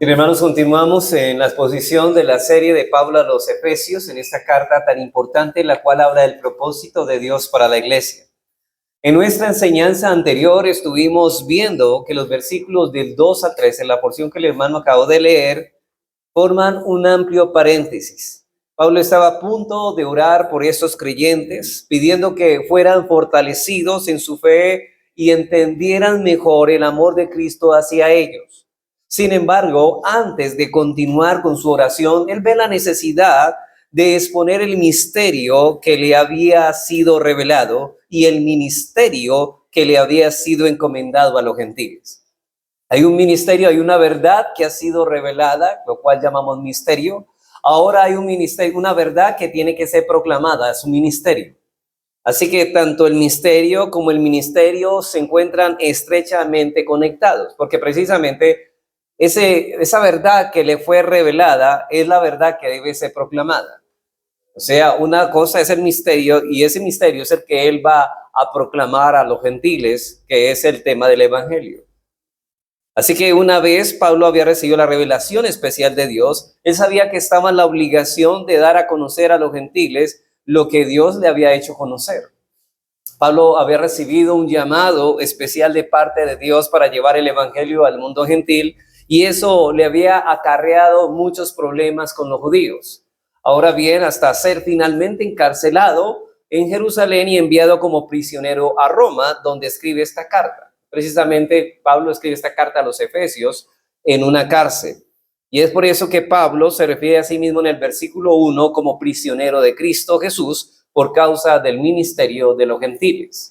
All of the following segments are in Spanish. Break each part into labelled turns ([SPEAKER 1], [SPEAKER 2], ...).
[SPEAKER 1] Bien, hermanos, continuamos en la exposición de la serie de Pablo a los Efesios, en esta carta tan importante, la cual habla del propósito de Dios para la iglesia. En nuestra enseñanza anterior estuvimos viendo que los versículos del 2 al 3, en la porción que el hermano acabó de leer, forman un amplio paréntesis. Pablo estaba a punto de orar por estos creyentes, pidiendo que fueran fortalecidos en su fe y entendieran mejor el amor de Cristo hacia ellos. Sin embargo, antes de continuar con su oración, él ve la necesidad de exponer el misterio que le había sido revelado y el ministerio que le había sido encomendado a los gentiles. Hay un ministerio, hay una verdad que ha sido revelada, lo cual llamamos misterio. Ahora hay un ministerio, una verdad que tiene que ser proclamada, es un ministerio. Así que tanto el misterio como el ministerio se encuentran estrechamente conectados, porque precisamente esa verdad que le fue revelada es la verdad que debe ser proclamada. O sea, una cosa es el misterio y ese misterio es el que él va a proclamar a los gentiles, que es el tema del evangelio. Así que una vez Pablo había recibido la revelación especial de Dios, él sabía que estaba en la obligación de dar a conocer a los gentiles lo que Dios le había hecho conocer. Pablo había recibido un llamado especial de parte de Dios para llevar el evangelio al mundo gentil, y eso le había acarreado muchos problemas con los judíos. Ahora bien, hasta ser finalmente encarcelado en Jerusalén y enviado como prisionero a Roma, donde escribe esta carta. Precisamente Pablo escribe esta carta a los Efesios en una cárcel. Y es por eso que Pablo se refiere a sí mismo en el versículo 1 como prisionero de Cristo Jesús por causa del ministerio de los gentiles.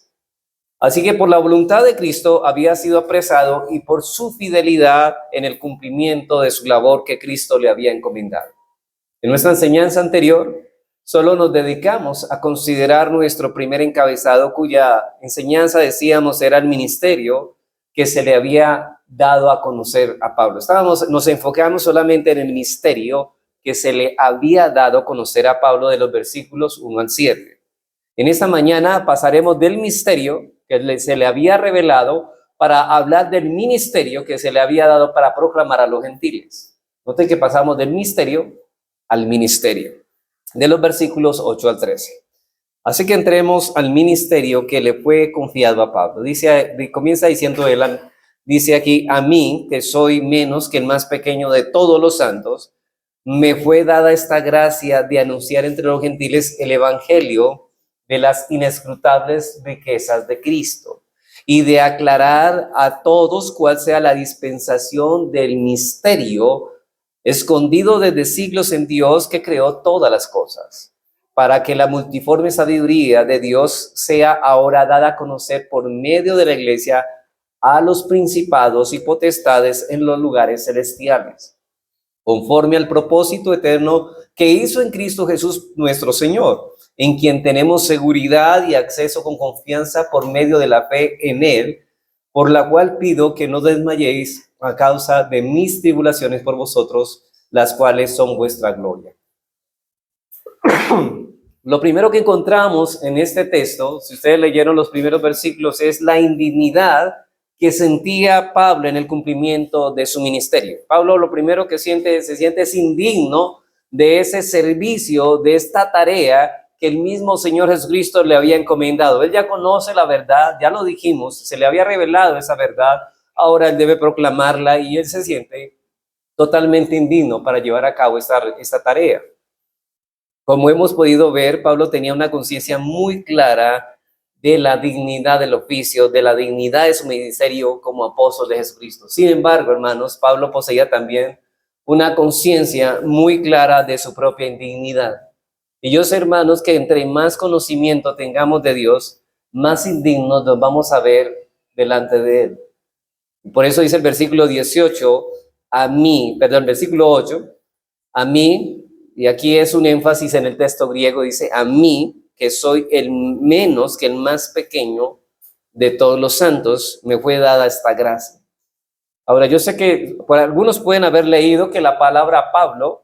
[SPEAKER 1] Así que por la voluntad de Cristo había sido apresado y por su fidelidad en el cumplimiento de su labor que Cristo le había encomendado. En nuestra enseñanza anterior, solo nos dedicamos a considerar nuestro primer encabezado, cuya enseñanza decíamos era el ministerio que se le había dado a conocer a Pablo. Nos enfocamos solamente en el misterio que se le había dado a conocer a Pablo de los versículos 1 al 7. En esta mañana pasaremos del misterio que se le había revelado para hablar del ministerio que se le había dado para proclamar a los gentiles. Noten que pasamos del misterio al ministerio, de los versículos 8 al 13. Así que entremos al ministerio que le fue confiado a Pablo. Comienza diciendo él, dice aquí: a mí, que soy menos que el más pequeño de todos los santos, me fue dada esta gracia de anunciar entre los gentiles el evangelio de las inescrutables riquezas de Cristo y de aclarar a todos cuál sea la dispensación del misterio escondido desde siglos en Dios, que creó todas las cosas, para que la multiforme sabiduría de Dios sea ahora dada a conocer por medio de la iglesia a los principados y potestades en los lugares celestiales, conforme al propósito eterno que hizo en Cristo Jesús nuestro Señor, en quien tenemos seguridad y acceso con confianza por medio de la fe en Él, por la cual pido que no desmayéis a causa de mis tribulaciones por vosotros, las cuales son vuestra gloria. Lo primero que encontramos en este texto, si ustedes leyeron los primeros versículos, es la indignidad que sentía Pablo en el cumplimiento de su ministerio. Pablo lo primero que se siente es indigno de ese servicio, de esta tarea que el mismo Señor Jesucristo le había encomendado. Él ya conoce la verdad, ya lo dijimos, se le había revelado esa verdad, ahora él debe proclamarla y él se siente totalmente indigno para llevar a cabo esta tarea. Como hemos podido ver, Pablo tenía una conciencia muy clara de la dignidad del oficio, de la dignidad de su ministerio como apóstol de Jesucristo. Sin embargo, hermanos, Pablo poseía también una conciencia muy clara de su propia indignidad. Y yo sé, hermanos, que entre más conocimiento tengamos de Dios, más indignos nos vamos a ver delante de Él. Y por eso dice el versículo 18, versículo 8, a mí, y aquí es un énfasis en el texto griego, dice: a mí, que soy el menos que el más pequeño de todos los santos, me fue dada esta gracia. Ahora, yo sé que algunos pueden haber leído que la palabra Pablo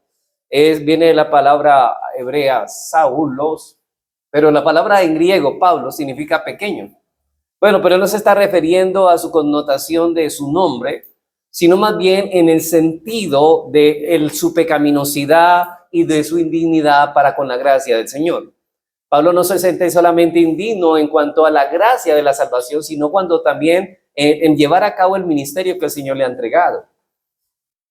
[SPEAKER 1] viene de la palabra hebrea Saulos, pero la palabra en griego Pablo significa pequeño. Bueno, pero no se está refiriendo a su connotación de su nombre, sino más bien en el sentido de su pecaminosidad y de su indignidad para con la gracia del Señor. Pablo no se siente solamente indigno en cuanto a la gracia de la salvación, sino cuando también en llevar a cabo el ministerio que el Señor le ha entregado.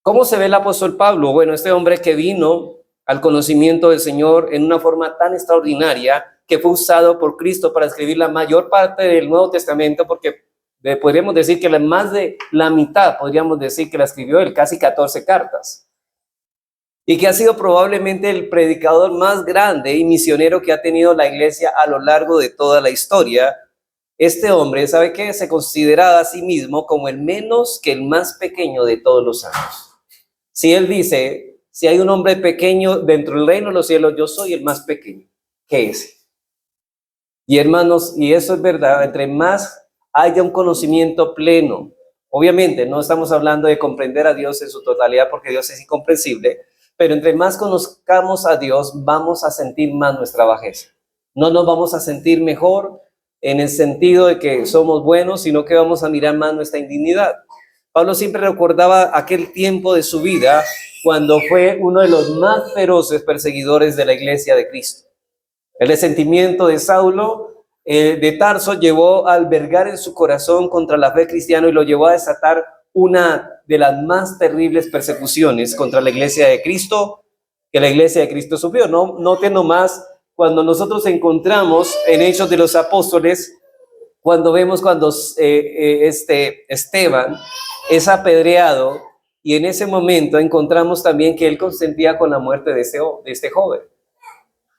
[SPEAKER 1] ¿Cómo se ve el apóstol Pablo? Bueno, este hombre que vino al conocimiento del Señor en una forma tan extraordinaria que fue usado por Cristo para escribir la mayor parte del Nuevo Testamento, porque podríamos decir que más de la mitad, podríamos decir que la escribió él, casi 14 cartas. Y que ha sido probablemente el predicador más grande y misionero que ha tenido la iglesia a lo largo de toda la historia. Este hombre, ¿sabe qué? Se consideraba a sí mismo como el menos que el más pequeño de todos los santos. Si él dice, si hay un hombre pequeño dentro del reino de los cielos, yo soy el más pequeño que ese. Y hermanos, y eso es verdad, entre más haya un conocimiento pleno, obviamente no estamos hablando de comprender a Dios en su totalidad porque Dios es incomprensible, pero entre más conozcamos a Dios, vamos a sentir más nuestra bajeza. No nos vamos a sentir mejor en el sentido de que somos buenos, sino que vamos a mirar más nuestra indignidad. Pablo siempre recordaba aquel tiempo de su vida cuando fue uno de los más feroces perseguidores de la iglesia de Cristo. El resentimiento de Saulo de Tarso llevó a albergar en su corazón contra la fe cristiana y lo llevó a desatar una de las más terribles persecuciones contra la iglesia de Cristo que la iglesia de Cristo sufrió. Noten nomás cuando nosotros encontramos en Hechos de los Apóstoles, cuando vemos cuando Esteban es apedreado, y en ese momento encontramos también que él consentía con la muerte de este joven.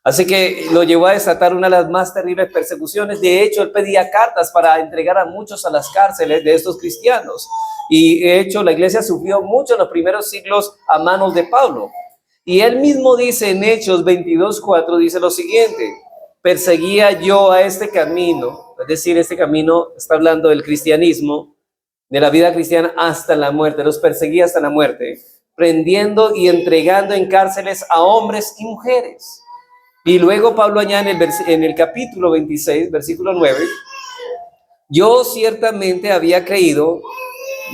[SPEAKER 1] Así que lo llevó a desatar una de las más terribles persecuciones. De hecho, él pedía cartas para entregar a muchos a las cárceles de estos cristianos. Y de hecho, la iglesia sufrió mucho en los primeros siglos a manos de Pablo. Y él mismo dice en Hechos 22:4, dice lo siguiente: perseguía yo a este camino, es decir, este camino está hablando del cristianismo, de la vida cristiana hasta la muerte, los perseguía hasta la muerte, prendiendo y entregando en cárceles a hombres y mujeres. Y luego Pablo añade en el capítulo 26, versículo 9, yo ciertamente había creído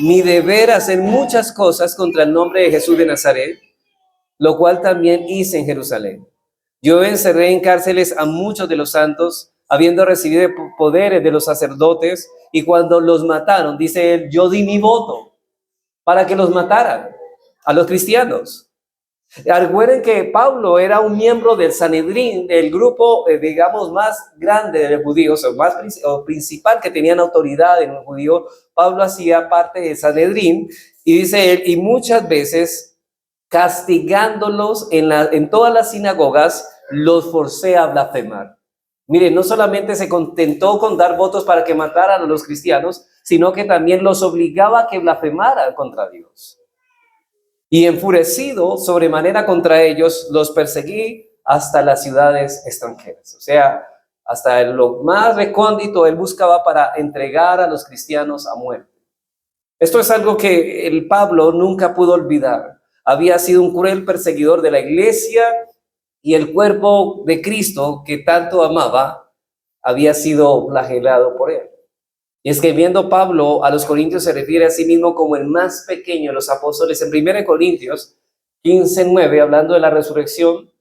[SPEAKER 1] mi deber hacer muchas cosas contra el nombre de Jesús de Nazaret, lo cual también hice en Jerusalén. Yo encerré en cárceles a muchos de los santos, habiendo recibido poderes de los sacerdotes, y cuando los mataron, dice él, yo di mi voto para que los mataran a los cristianos. Recuerden que Pablo era un miembro del Sanedrín, del grupo, digamos, más grande de los judíos, o principal que tenían autoridad en el judío. Pablo hacía parte del Sanedrín, y dice él, y muchas veces castigándolos en todas las sinagogas, los forcé a blasfemar. Miren, no solamente se contentó con dar votos para que mataran a los cristianos, sino que también los obligaba a que blasfemaran contra Dios. Y enfurecido sobremanera contra ellos, los perseguí hasta las ciudades extranjeras. O sea, hasta lo más recóndito él buscaba para entregar a los cristianos a muerte. Esto es algo que el Pablo nunca pudo olvidar. Había sido un cruel perseguidor de la iglesia, y el cuerpo de Cristo que tanto amaba había sido flagelado por él. Y escribiendo Pablo a los Corintios se refiere a sí mismo como el más pequeño de los apóstoles. En 1 Corintios 15:9, hablando de la resurrección,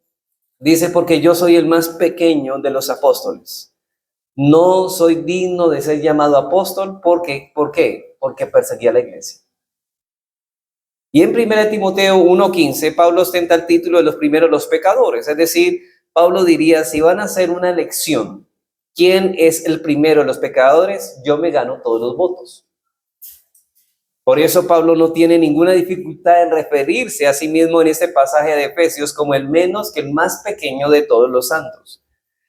[SPEAKER 1] dice, porque yo soy el más pequeño de los apóstoles. No soy digno de ser llamado apóstol. ¿Por qué? Porque perseguía a la iglesia. Y en 1 Timoteo 1:15, Pablo ostenta el título de los primeros los pecadores. Es decir, Pablo diría, si van a hacer una elección, ¿quién es el primero de los pecadores? Yo me gano todos los votos. Por eso Pablo no tiene ninguna dificultad en referirse a sí mismo en este pasaje de Efesios como el menos que el más pequeño de todos los santos.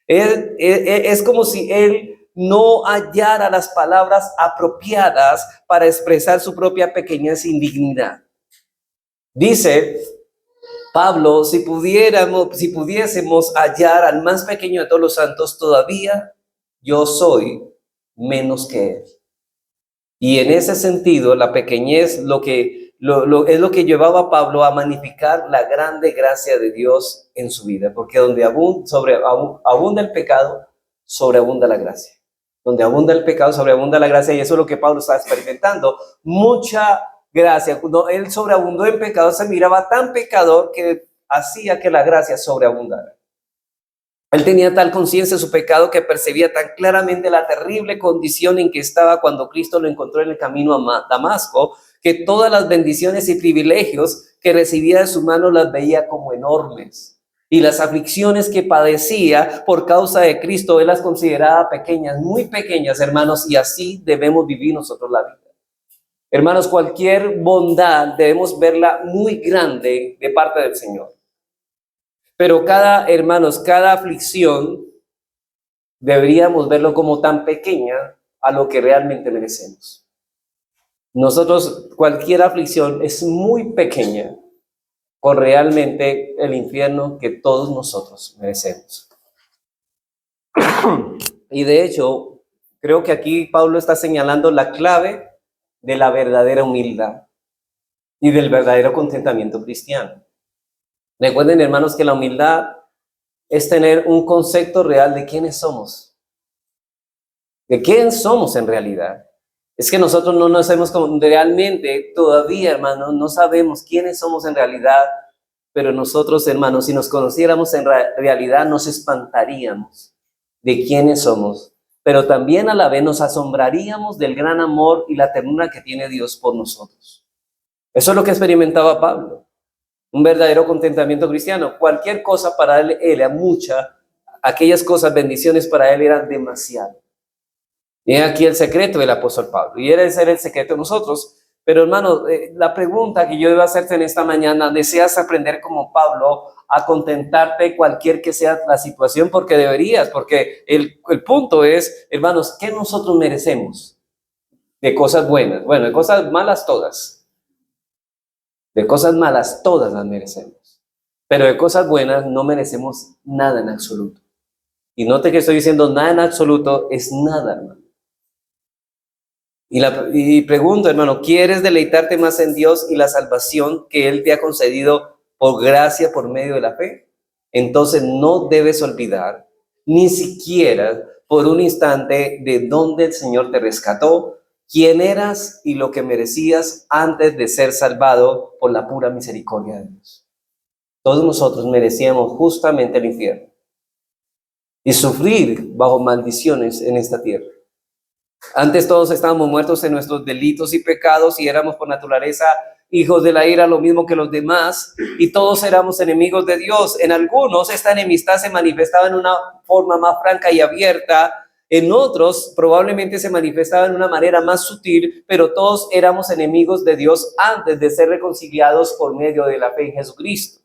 [SPEAKER 1] Es como si él no hallara las palabras apropiadas para expresar su propia pequeñez e indignidad. Dice Pablo, si pudiésemos hallar al más pequeño de todos los santos, todavía yo soy menos que él. Y en ese sentido, la pequeñez es lo que llevaba a Pablo a magnificar la grande gracia de Dios en su vida, porque donde abunda el pecado, sobreabunda la gracia. Donde abunda el pecado, sobreabunda la gracia, y eso es lo que Pablo está experimentando. Mucha gracia. Cuando él sobreabundó en pecado, se miraba tan pecador que hacía que la gracia sobreabundara. Él tenía tal conciencia de su pecado que percibía tan claramente la terrible condición en que estaba cuando Cristo lo encontró en el camino a Damasco, que todas las bendiciones y privilegios que recibía de su mano las veía como enormes. Y las aflicciones que padecía por causa de Cristo, él las consideraba pequeñas, muy pequeñas, hermanos, y así debemos vivir nosotros la vida. Hermanos, cualquier bondad debemos verla muy grande de parte del Señor. Pero hermanos, cada aflicción deberíamos verlo como tan pequeña a lo que realmente merecemos. Nosotros, cualquier aflicción es muy pequeña con realmente el infierno que todos nosotros merecemos. Y de hecho, creo que aquí Pablo está señalando la clave de la verdadera humildad y del verdadero contentamiento cristiano. Recuerden, hermanos, que la humildad es tener un concepto real de quiénes somos. ¿De quién somos en realidad? Es que nosotros no nos hemos realmente, todavía, hermanos, no sabemos quiénes somos en realidad, pero nosotros, hermanos, si nos conociéramos en realidad, nos espantaríamos de quiénes somos, pero también a la vez nos asombraríamos del gran amor y la ternura que tiene Dios por nosotros. Eso es lo que experimentaba Pablo. Un verdadero contentamiento cristiano. Cualquier cosa para él era mucha, aquellas cosas, bendiciones para él eran demasiado. Y aquí el secreto del apóstol Pablo, y debe ser el secreto de nosotros. Pero hermano, la pregunta que yo debo hacerte en esta mañana, ¿deseas aprender como Pablo a contentarte cualquier que sea la situación? Porque deberías, porque el punto es, hermanos, ¿qué nosotros merecemos? De cosas buenas, bueno, de cosas malas todas. De cosas malas todas las merecemos, pero de cosas buenas no merecemos nada en absoluto. Y note que estoy diciendo nada en absoluto es nada, hermano. Y pregunto, hermano, ¿quieres deleitarte más en Dios y la salvación que Él te ha concedido por gracia, por medio de la fe? Entonces no debes olvidar, ni siquiera por un instante, de dónde el Señor te rescató, quién eras y lo que merecías antes de ser salvado por la pura misericordia de Dios. Todos nosotros merecíamos justamente el infierno y sufrir bajo maldiciones en esta tierra. Antes todos estábamos muertos en nuestros delitos y pecados y éramos por naturaleza hijos de la ira, lo mismo que los demás, y todos éramos enemigos de Dios. En algunos esta enemistad se manifestaba en una forma más franca y abierta, en otros probablemente se manifestaba en una manera más sutil, pero todos éramos enemigos de Dios antes de ser reconciliados por medio de la fe en Jesucristo.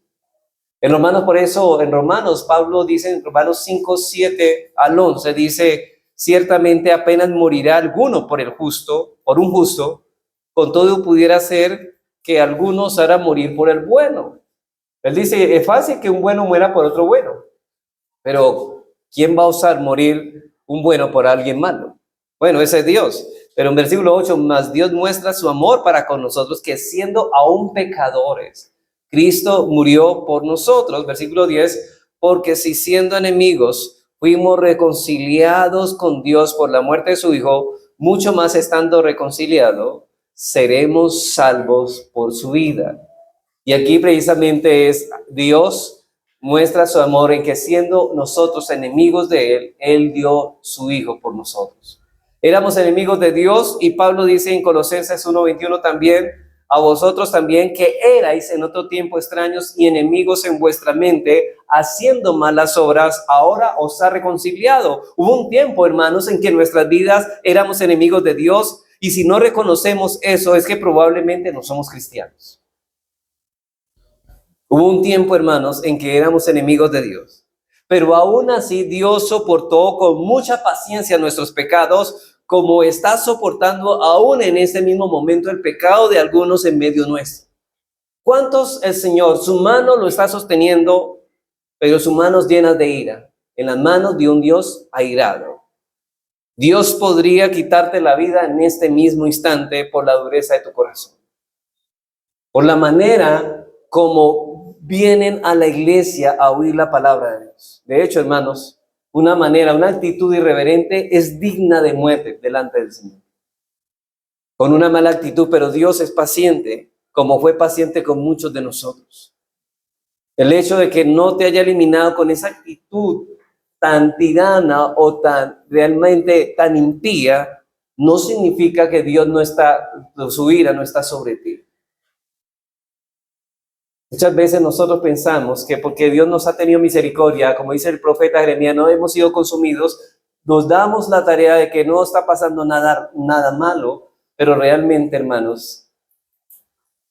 [SPEAKER 1] En Romanos, por eso, en Romanos, Pablo dice en Romanos 5, 7 al 11, dice: ciertamente apenas morirá alguno por un justo, con todo pudiera ser que algunos harán morir por el bueno. Él dice, es fácil que un bueno muera por otro bueno, pero ¿quién va a osar morir un bueno por alguien malo? Bueno, ese es Dios. Pero en versículo 8, más Dios muestra su amor para con nosotros, que siendo aún pecadores, Cristo murió por nosotros. Versículo 10, porque si siendo enemigos fuimos reconciliados con Dios por la muerte de su Hijo, mucho más estando reconciliados, seremos salvos por su vida. Y aquí precisamente es Dios muestra su amor en que siendo nosotros enemigos de Él, Él dio su Hijo por nosotros. Éramos enemigos de Dios y Pablo dice en Colosenses 1:21 también, a vosotros también que erais en otro tiempo extraños y enemigos en vuestra mente, haciendo malas obras, ahora os ha reconciliado. Hubo un tiempo, hermanos, en que en nuestras vidas éramos enemigos de Dios, y si no reconocemos eso es que probablemente no somos cristianos. Hubo un tiempo, hermanos, en que éramos enemigos de Dios, pero aún así Dios soportó con mucha paciencia nuestros pecados, como está soportando aún en este mismo momento el pecado de algunos en medio nuestro. ¿Cuántos el Señor, su mano lo está sosteniendo, pero sus manos llenas de ira, en las manos de un Dios airado? Dios podría quitarte la vida en este mismo instante por la dureza de tu corazón, por la manera como vienen a la iglesia a oír la palabra de Dios. De hecho, hermanos, una actitud irreverente es digna de muerte delante del Señor. con una mala actitud, pero Dios es paciente, como fue paciente con muchos de nosotros. El hecho de que no te haya eliminado con esa actitud tan tirana o tan realmente tan impía, no significa que Dios no está, su ira no está sobre ti. Muchas veces nosotros pensamos que porque Dios nos ha tenido misericordia, como dice el profeta Jeremías, no hemos sido consumidos, nos damos la tarea de que no está pasando nada malo, pero realmente, hermanos,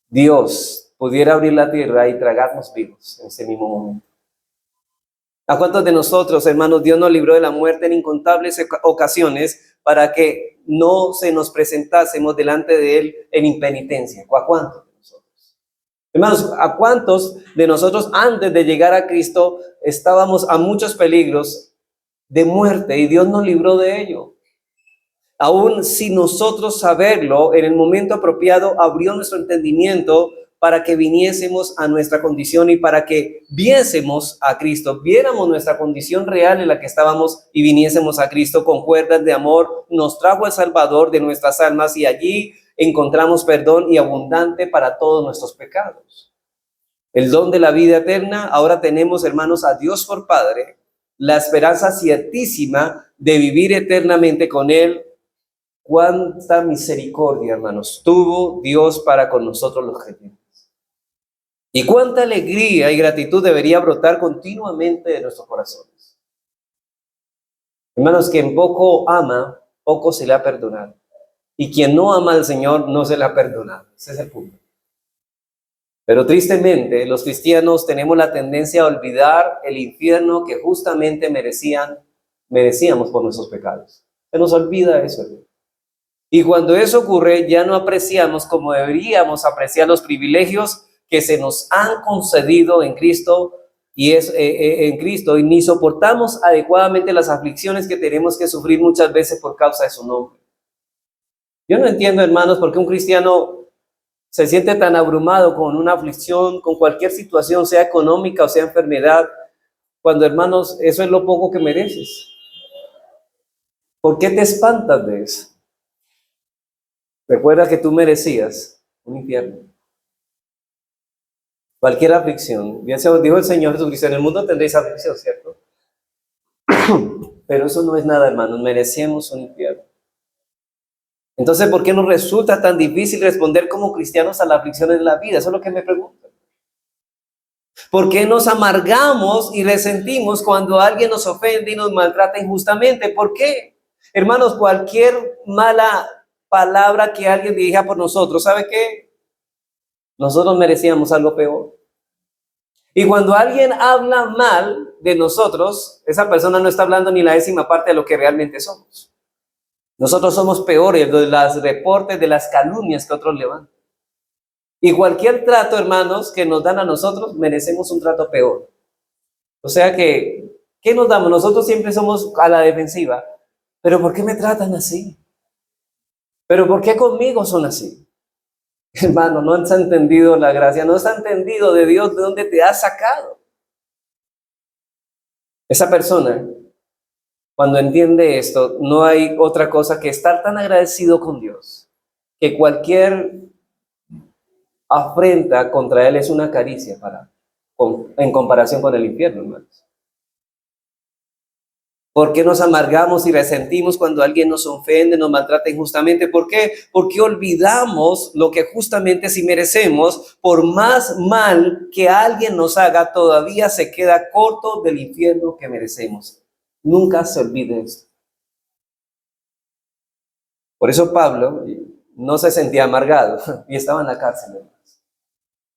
[SPEAKER 1] Dios pudiera abrir la tierra y tragarnos vivos en ese mismo momento. ¿A cuántos de nosotros, hermanos, Dios nos libró de la muerte en incontables ocasiones para que no se nos presentásemos delante de Él en impenitencia? ¿A cuántos de nosotros? Hermanos, ¿a cuántos de nosotros antes de llegar a Cristo estábamos a muchos peligros de muerte y Dios nos libró de ello? Aún sin nosotros saberlo, en el momento apropiado abrió nuestro entendimiento para que viniésemos a nuestra condición y para que viésemos a Cristo, viéramos nuestra condición real en la que estábamos y viniésemos a Cristo con cuerdas de amor. Nos trajo el Salvador de nuestras almas y allí encontramos perdón y abundante para todos nuestros pecados. El don de la vida eterna, ahora tenemos, hermanos, a Dios por Padre, la esperanza ciertísima de vivir eternamente con Él. Cuánta misericordia, hermanos, tuvo Dios para con nosotros los gentiles. Y cuánta alegría y gratitud debería brotar continuamente de nuestros corazones. Hermanos, quien poco ama, poco se le ha perdonado. Y quien no ama al Señor, no se le ha perdonado. Ese es el punto. Pero tristemente, los cristianos tenemos la tendencia a olvidar el infierno que justamente merecíamos por nuestros pecados. Se nos olvida eso, hermano. Y cuando eso ocurre, ya no apreciamos como deberíamos apreciar los privilegios que se nos han concedido en Cristo y ni soportamos adecuadamente las aflicciones que tenemos que sufrir muchas veces por causa de su nombre. Yo no entiendo, hermanos, por qué un cristiano se siente tan abrumado con una aflicción, con cualquier situación, sea económica o sea enfermedad, cuando, hermanos, eso es lo poco que mereces. ¿Por qué te espantas de eso? Recuerda que tú merecías un infierno. Cualquier aflicción, bien se os dijo el Señor Jesucristo, en el mundo tendréis aflicción, ¿cierto? Pero eso no es nada, hermanos, merecemos un infierno. Entonces, ¿por qué nos resulta tan difícil responder como cristianos a las aflicciones de la vida? Eso es lo que me pregunto. ¿Por qué nos amargamos y resentimos cuando alguien nos ofende y nos maltrata injustamente? ¿Por qué? Hermanos, cualquier mala palabra que alguien dirija por nosotros, ¿sabe qué? Nosotros merecíamos algo peor. Y cuando alguien habla mal de nosotros, esa persona no está hablando ni la 10ª parte de lo que realmente somos. Nosotros somos peores de los reportes, de las calumnias que otros levantan. Y cualquier trato, hermanos, que nos dan a nosotros, merecemos un trato peor. O sea que, ¿qué nos damos? Nosotros siempre somos a la defensiva. ¿Pero por qué me tratan así? ¿Pero por qué conmigo son así? Hermano, no has entendido la gracia, no has entendido de Dios de dónde te ha sacado. Esa persona, cuando entiende esto, no hay otra cosa que estar tan agradecido con Dios, que cualquier afrenta contra Él es una caricia en comparación con el infierno, hermanos. ¿Por qué nos amargamos y resentimos cuando alguien nos ofende, nos maltrata injustamente? ¿Por qué? Porque olvidamos lo que justamente si merecemos. Por más mal que alguien nos haga, todavía se queda corto del infierno que merecemos. Nunca se olvide esto. Por eso Pablo no se sentía amargado y estaba en la cárcel, hermanos.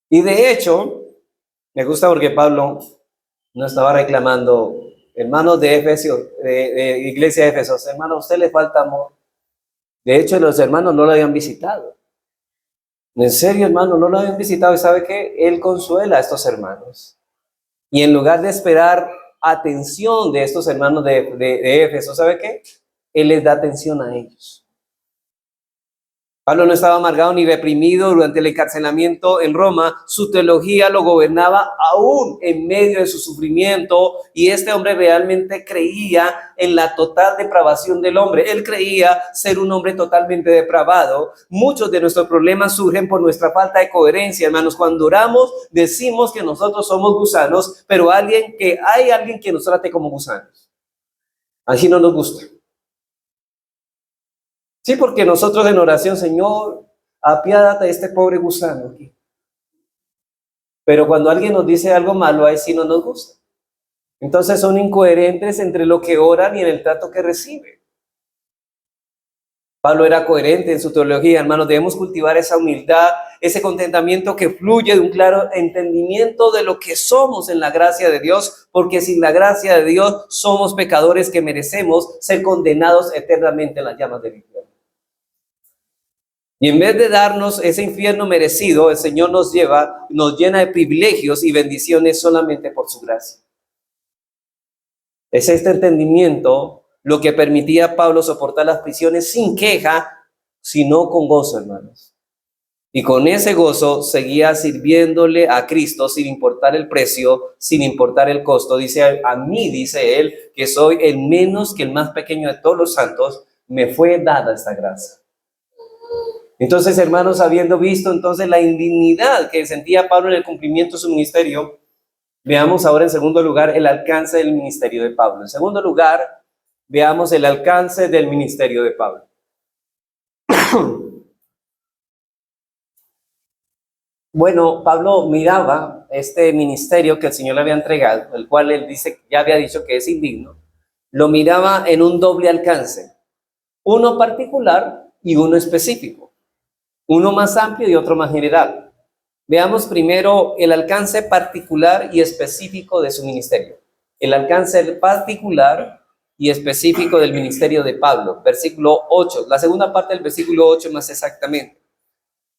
[SPEAKER 1] Y de hecho, me gusta porque Pablo no estaba reclamando: hermanos de Efesios, de iglesia de Efesios, hermanos, a usted le falta amor. De hecho, los hermanos no lo habían visitado. En serio, hermano, no lo habían visitado. ¿Y sabe qué? Él consuela a estos hermanos. Y en lugar de esperar atención de estos hermanos de Éfeso, ¿sabe qué? Él les da atención a ellos. Pablo no estaba amargado ni reprimido durante el encarcelamiento en Roma. Su teología lo gobernaba aún en medio de su sufrimiento, y este hombre realmente creía en la total depravación del hombre. Él creía ser un hombre totalmente depravado. Muchos de nuestros problemas surgen por nuestra falta de coherencia, hermanos. Cuando oramos, decimos que nosotros somos gusanos, pero hay alguien que nos trate como gusanos. Así no nos gusta. Sí, porque nosotros en oración, Señor, apiádate de este pobre gusano aquí. Pero cuando alguien nos dice algo malo, ahí sí no nos gusta. Entonces son incoherentes entre lo que oran y en el trato que reciben. Pablo era coherente en su teología, hermanos. Debemos cultivar esa humildad, ese contentamiento que fluye de un claro entendimiento de lo que somos en la gracia de Dios, porque sin la gracia de Dios somos pecadores que merecemos ser condenados eternamente en las llamas del infierno. Y en vez de darnos ese infierno merecido, el Señor nos llena de privilegios y bendiciones solamente por su gracia. Es este entendimiento lo que permitía a Pablo soportar las prisiones sin queja, sino con gozo, hermanos. Y con ese gozo seguía sirviéndole a Cristo sin importar el precio, sin importar el costo. Dice, a mí, dice él, que soy el menos que el más pequeño de todos los santos, me fue dada esta gracia. Entonces, hermanos, habiendo visto entonces la indignidad que sentía Pablo en el cumplimiento de su ministerio, veamos ahora en segundo lugar el alcance del ministerio de Pablo. En segundo lugar, veamos el alcance del ministerio de Pablo. Bueno, Pablo miraba este ministerio que el Señor le había entregado, el cual él dice, ya había dicho que es indigno, lo miraba en un doble alcance, uno particular y uno específico. Uno más amplio y otro más general. Veamos primero el alcance particular y específico de su ministerio. El alcance particular y específico del ministerio de Pablo. Versículo 8. La segunda parte del versículo 8 más exactamente.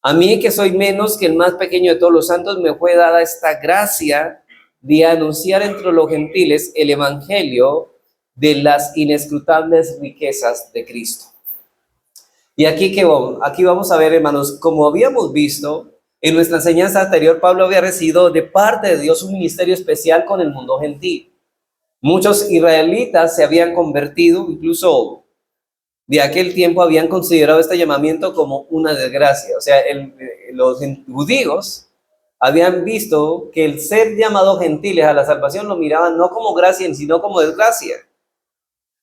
[SPEAKER 1] A mí, que soy menos que el más pequeño de todos los santos, me fue dada esta gracia de anunciar entre los gentiles el evangelio de las inescrutables riquezas de Cristo. Y aquí vamos a ver, hermanos, como habíamos visto en nuestra enseñanza anterior, Pablo había recibido de parte de Dios un ministerio especial con el mundo gentil. Muchos israelitas se habían convertido, incluso de aquel tiempo habían considerado este llamamiento como una desgracia. O sea, los judíos habían visto que el ser llamado gentiles a la salvación lo miraban no como gracia, sino como desgracia.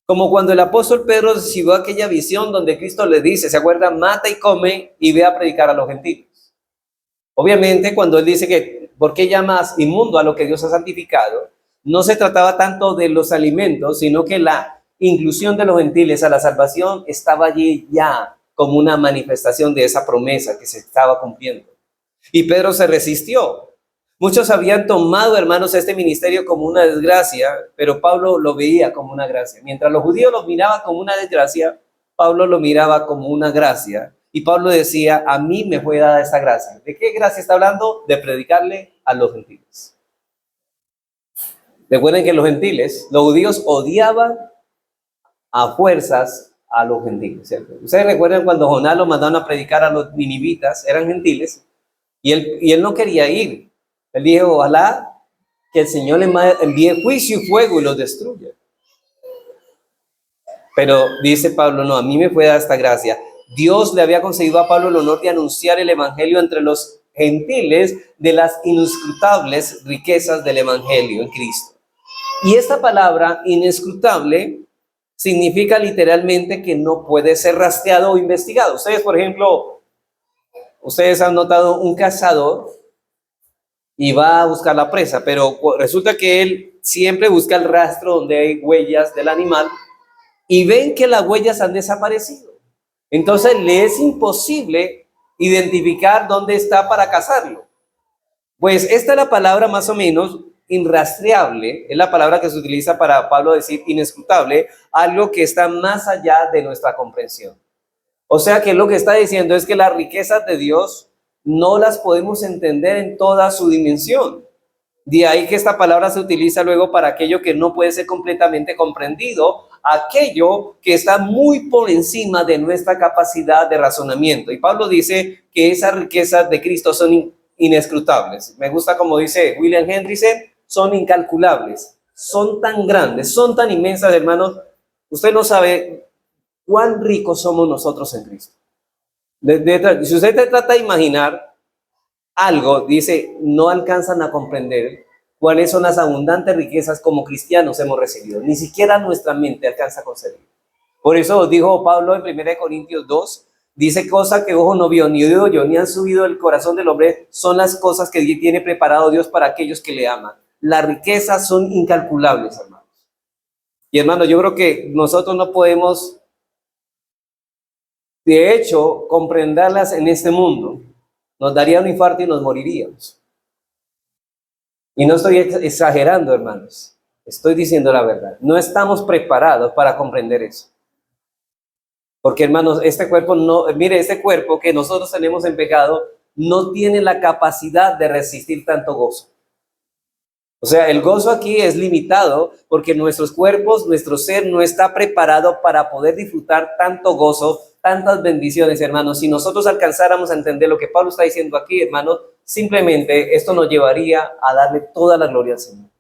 [SPEAKER 1] Como cuando el apóstol Pedro recibió aquella visión donde Cristo le dice, ¿se acuerdan? Mata y come y ve a predicar a los gentiles. Obviamente, cuando él dice que, ¿por qué llamas inmundo a lo que Dios ha santificado? No se trataba tanto de los alimentos, sino que la inclusión de los gentiles a la salvación estaba allí ya como una manifestación de esa promesa que se estaba cumpliendo. Y Pedro se resistió. Muchos habían tomado, hermanos, este ministerio como una desgracia, pero Pablo lo veía como una gracia. Mientras los judíos lo miraban como una desgracia, Pablo lo miraba como una gracia. Y Pablo decía, a mí me fue dada esta gracia. ¿De qué gracia está hablando? De predicarle a los gentiles. Recuerden que los gentiles, los judíos odiaban a fuerzas a los gentiles, ¿cierto? Ustedes recuerdan cuando Jonás lo mandaron a predicar a los ninivitas, eran gentiles, y él no quería ir. Él dijo, ojalá que el Señor le envíe juicio y fuego y los destruya. Pero dice Pablo, no, a mí me fue dada esta gracia. Dios le había concedido a Pablo el honor de anunciar el evangelio entre los gentiles de las inescrutables riquezas del evangelio en Cristo. Y esta palabra inescrutable significa literalmente que no puede ser rastreado o investigado. Ustedes, por ejemplo, ustedes han notado un cazador y va a buscar la presa, pero resulta que él siempre busca el rastro donde hay huellas del animal y ven que las huellas han desaparecido. Entonces le es imposible identificar dónde está para cazarlo. Pues esta es la palabra más o menos irrastreable, es la palabra que se utiliza para Pablo decir inescrutable, algo que está más allá de nuestra comprensión. O sea que lo que está diciendo es que las riquezas de Dios no las podemos entender en toda su dimensión. De ahí que esta palabra se utiliza luego para aquello que no puede ser completamente comprendido aquello que está muy por encima de nuestra capacidad de razonamiento. Y Pablo dice que esas riquezas de Cristo son inescrutables. Me gusta como dice William Hendrickson, son incalculables, son tan grandes, son tan inmensas, hermanos. Usted no sabe cuán ricos somos nosotros en Cristo. Si usted te trata de imaginar algo, dice, no alcanzan a comprender cuáles son las abundantes riquezas como cristianos hemos recibido. Ni siquiera nuestra mente alcanza a concebir. Por eso dijo Pablo en 1 Corintios 2, dice, cosa que ojo no vio, ni oído yo, ni han subido el corazón del hombre, son las cosas que tiene preparado Dios para aquellos que le aman. Las riquezas son incalculables, hermanos. Y hermanos, yo creo que nosotros no podemos, de hecho, comprenderlas en este mundo. Nos daría un infarto y nos moriríamos. Y no estoy exagerando, hermanos. Estoy diciendo la verdad. No estamos preparados para comprender eso. Porque, hermanos, este cuerpo no, mire, este cuerpo que nosotros tenemos en pecado no tiene la capacidad de resistir tanto gozo. O sea, el gozo aquí es limitado porque nuestros cuerpos, nuestro ser no está preparado para poder disfrutar tanto gozo, tantas bendiciones, hermanos. Si nosotros alcanzáramos a entender lo que Pablo está diciendo aquí, hermanos, simplemente esto nos llevaría a darle toda la gloria al Señor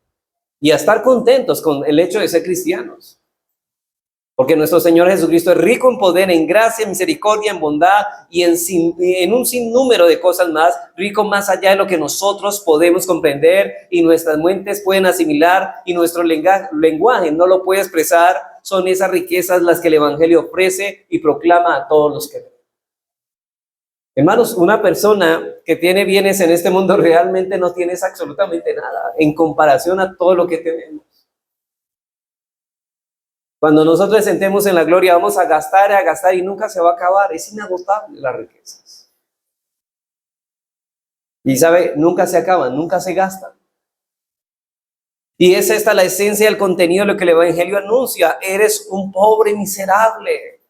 [SPEAKER 1] y a estar contentos con el hecho de ser cristianos. Porque nuestro Señor Jesucristo es rico en poder, en gracia, en misericordia, en bondad y en un sinnúmero de cosas más, rico más allá de lo que nosotros podemos comprender y nuestras mentes pueden asimilar y nuestro lenguaje no lo puede expresar. Son esas riquezas las que el Evangelio ofrece y proclama a todos los que ven. Hermanos, una persona que tiene bienes en este mundo realmente no tiene absolutamente nada en comparación a todo lo que tenemos. Cuando nosotros sentemos en la gloria, vamos a gastar y nunca se va a acabar. Es inagotable las riquezas. Y sabe, nunca se acaban, nunca se gastan. Y es esta la esencia del contenido de lo que el Evangelio anuncia. Eres un pobre miserable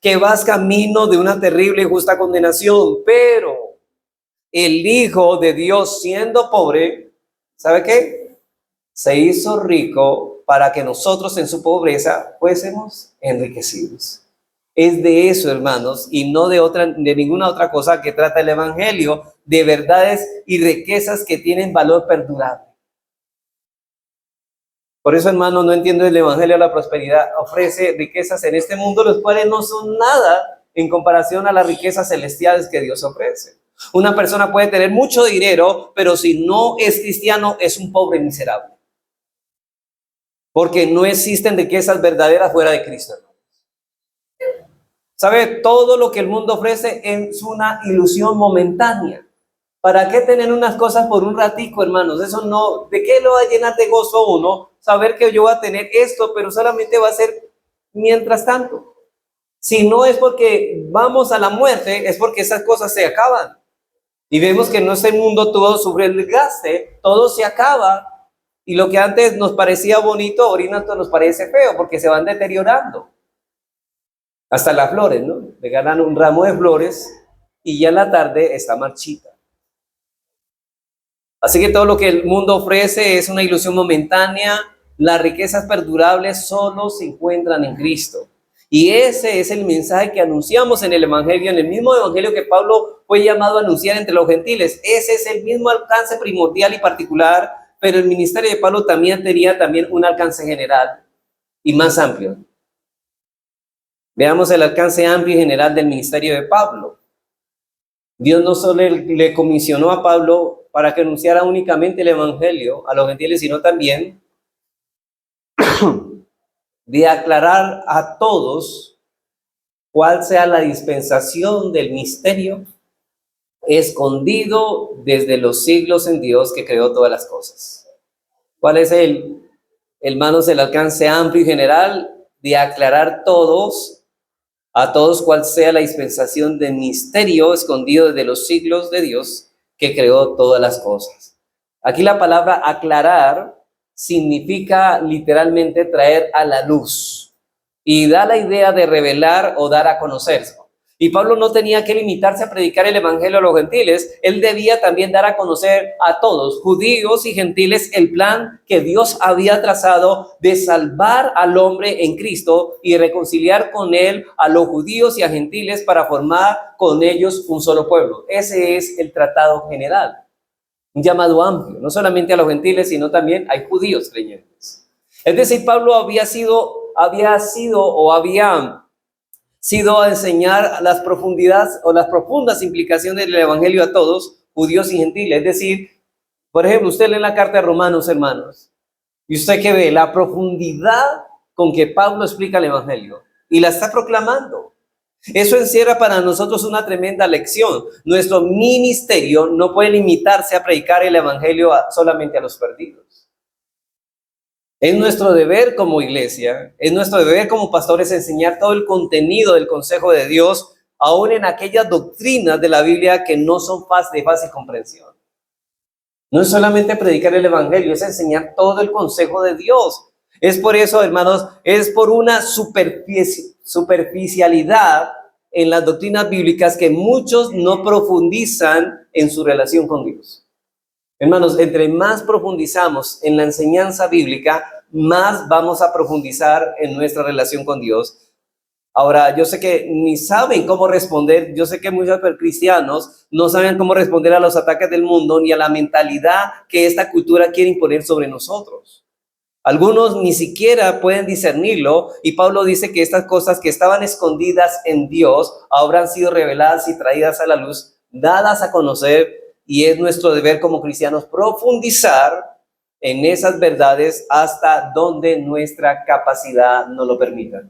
[SPEAKER 1] que vas camino de una terrible y justa condenación. Pero el Hijo de Dios, siendo pobre, ¿sabe qué? Se hizo rico para que nosotros en su pobreza fuésemos enriquecidos. Es de eso, hermanos, y no de ninguna otra cosa que trata el Evangelio, de verdades y riquezas que tienen valor perdurable. Por eso, hermanos, no entiendo el Evangelio de la prosperidad. Ofrece riquezas en este mundo, los cuales no son nada en comparación a las riquezas celestiales que Dios ofrece. Una persona puede tener mucho dinero, pero si no es cristiano, es un pobre miserable. Porque no existen riquezas verdaderas fuera de Cristo. ¿Sabe? Todo lo que el mundo ofrece es una ilusión momentánea. ¿Para qué tener unas cosas por un ratico, hermanos? Eso no, ¿de qué lo va a llenar de gozo a uno? Saber que yo voy a tener esto, pero solamente va a ser mientras tanto. Si no es porque vamos a la muerte, es porque esas cosas se acaban. Y vemos que en este mundo todo sufre el desgaste, todo se acaba. Y lo que antes nos parecía bonito, ahorita nos parece feo porque se van deteriorando. Hasta las flores, ¿no? Le ganan un ramo de flores y ya en la tarde está marchita. Así que todo lo que el mundo ofrece es una ilusión momentánea. Las riquezas perdurables solo se encuentran en Cristo. Y ese es el mensaje que anunciamos en el Evangelio, en el mismo Evangelio que Pablo fue llamado a anunciar entre los gentiles. Ese es el mismo alcance primordial y particular. Pero el ministerio de Pablo tenía un alcance general y más amplio. Veamos el alcance amplio y general del ministerio de Pablo. Dios no solo le comisionó a Pablo para que anunciara únicamente el Evangelio a los gentiles, sino también de aclarar a todos cuál sea la dispensación del misterio escondido desde los siglos en Dios que creó todas las cosas. ¿Cuál es hermanos, el alcance amplio y general? De aclarar a todos cuál sea la dispensación del misterio escondido desde los siglos de Dios que creó todas las cosas. Aquí la palabra aclarar significa literalmente traer a la luz y da la idea de revelar o dar a conocer. Y Pablo no tenía que limitarse a predicar el evangelio a los gentiles, él debía también dar a conocer a todos, judíos y gentiles, el plan que Dios había trazado de salvar al hombre en Cristo y reconciliar con él a los judíos y a gentiles para formar con ellos un solo pueblo. Ese es el tratado general, un llamado amplio, no solamente a los gentiles, sino también hay judíos creyentes. Es decir, Pablo había sido a enseñar las profundidades o las profundas implicaciones del evangelio a todos, judíos y gentiles. Es decir, por ejemplo, usted lee la carta de Romanos, hermanos, y usted que ve la profundidad con que Pablo explica el evangelio y la está proclamando. Eso encierra para nosotros una tremenda lección. Nuestro ministerio no puede limitarse a predicar el evangelio solamente a los perdidos. Es nuestro deber como iglesia, es nuestro deber como pastores enseñar todo el contenido del consejo de Dios, aún en aquellas doctrinas de la Biblia que no son de fácil comprensión. No es solamente predicar el evangelio, es enseñar todo el consejo de Dios. Es por eso, hermanos, es por una superficialidad en las doctrinas bíblicas que muchos no profundizan en su relación con Dios. Hermanos, entre más profundizamos en la enseñanza bíblica, más vamos a profundizar en nuestra relación con Dios. Ahora, yo sé que ni saben cómo responder, yo sé que muchos cristianos no saben cómo responder a los ataques del mundo ni a la mentalidad que esta cultura quiere imponer sobre nosotros. Algunos ni siquiera pueden discernirlo y Pablo dice que estas cosas que estaban escondidas en Dios ahora han sido reveladas y traídas a la luz, dadas a conocer. Y es nuestro deber como cristianos profundizar en esas verdades hasta donde nuestra capacidad nos lo permita.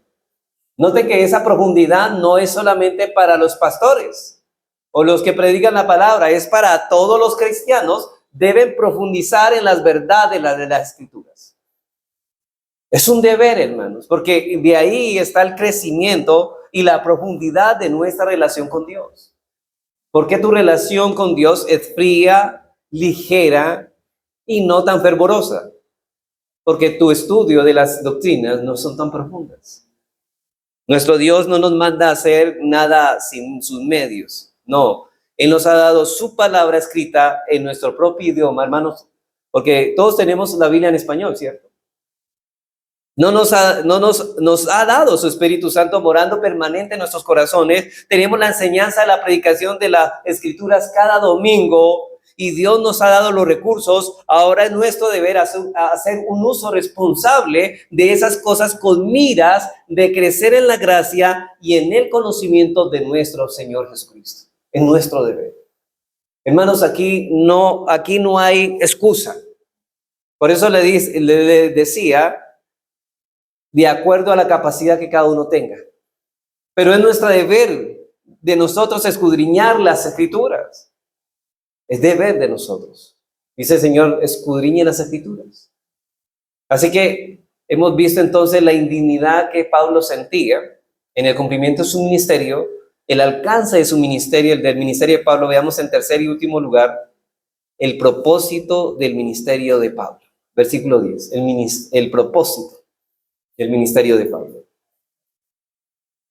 [SPEAKER 1] Note que esa profundidad no es solamente para los pastores o los que predican la palabra, es para todos los cristianos. Deben profundizar en las verdades de las Escrituras. Es un deber, hermanos, porque de ahí está el crecimiento y la profundidad de nuestra relación con Dios. ¿Por qué tu relación con Dios es fría, ligera y no tan fervorosa? Porque tu estudio de las doctrinas no son tan profundas. Nuestro Dios no nos manda a hacer nada sin sus medios. No, Él nos ha dado su palabra escrita en nuestro propio idioma, hermanos, porque todos tenemos la Biblia en español, ¿cierto? Nos ha dado su Espíritu Santo morando permanente en nuestros corazones. Tenemos la enseñanza de la predicación de las Escrituras cada domingo y Dios nos ha dado los recursos. Ahora es nuestro deber hacer un uso responsable de esas cosas con miras de crecer en la gracia y en el conocimiento de nuestro Señor Jesucristo. Es nuestro deber. Hermanos, aquí no hay excusa. Por eso le decía, de acuerdo a la capacidad que cada uno tenga. Pero es nuestro deber de nosotros escudriñar las Escrituras. Es deber de nosotros. Dice el Señor, escudriñen las Escrituras. Así que hemos visto entonces la indignidad que Pablo sentía en el cumplimiento de su ministerio, el alcance de su ministerio, el del ministerio de Pablo. Veamos en tercer y último lugar el propósito del ministerio de Pablo. Versículo 10, el propósito del ministerio de Pablo.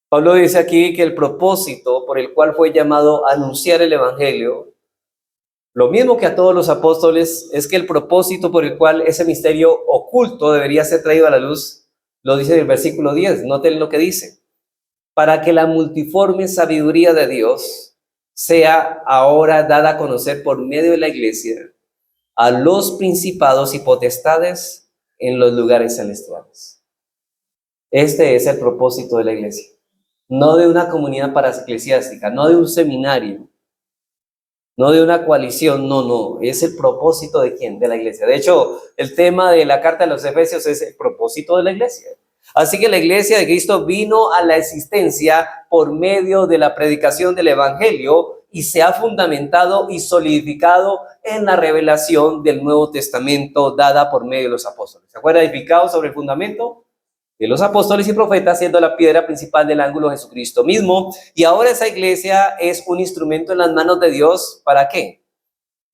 [SPEAKER 1] Pablo dice aquí que el propósito por el cual fue llamado a anunciar el evangelio, lo mismo que a todos los apóstoles, es que el propósito por el cual ese misterio oculto debería ser traído a la luz, lo dice en el versículo 10, noten lo que dice: para que la multiforme sabiduría de Dios sea ahora dada a conocer por medio de la iglesia a los principados y potestades en los lugares celestiales. Este es el propósito de la iglesia, no de una comunidad paraceclesiástica, no de un seminario, no de una coalición, no, es el propósito de ¿quién? De la iglesia. De hecho, el tema de la carta de los Efesios es el propósito de la iglesia. Así que la iglesia de Cristo vino a la existencia por medio de la predicación del evangelio y se ha fundamentado y solidificado en la revelación del Nuevo Testamento dada por medio de los apóstoles. ¿Se acuerda? Edificado sobre el fundamento de los apóstoles y profetas, siendo la piedra principal del ángulo Jesucristo mismo. Y ahora esa iglesia es un instrumento en las manos de Dios. ¿Para qué?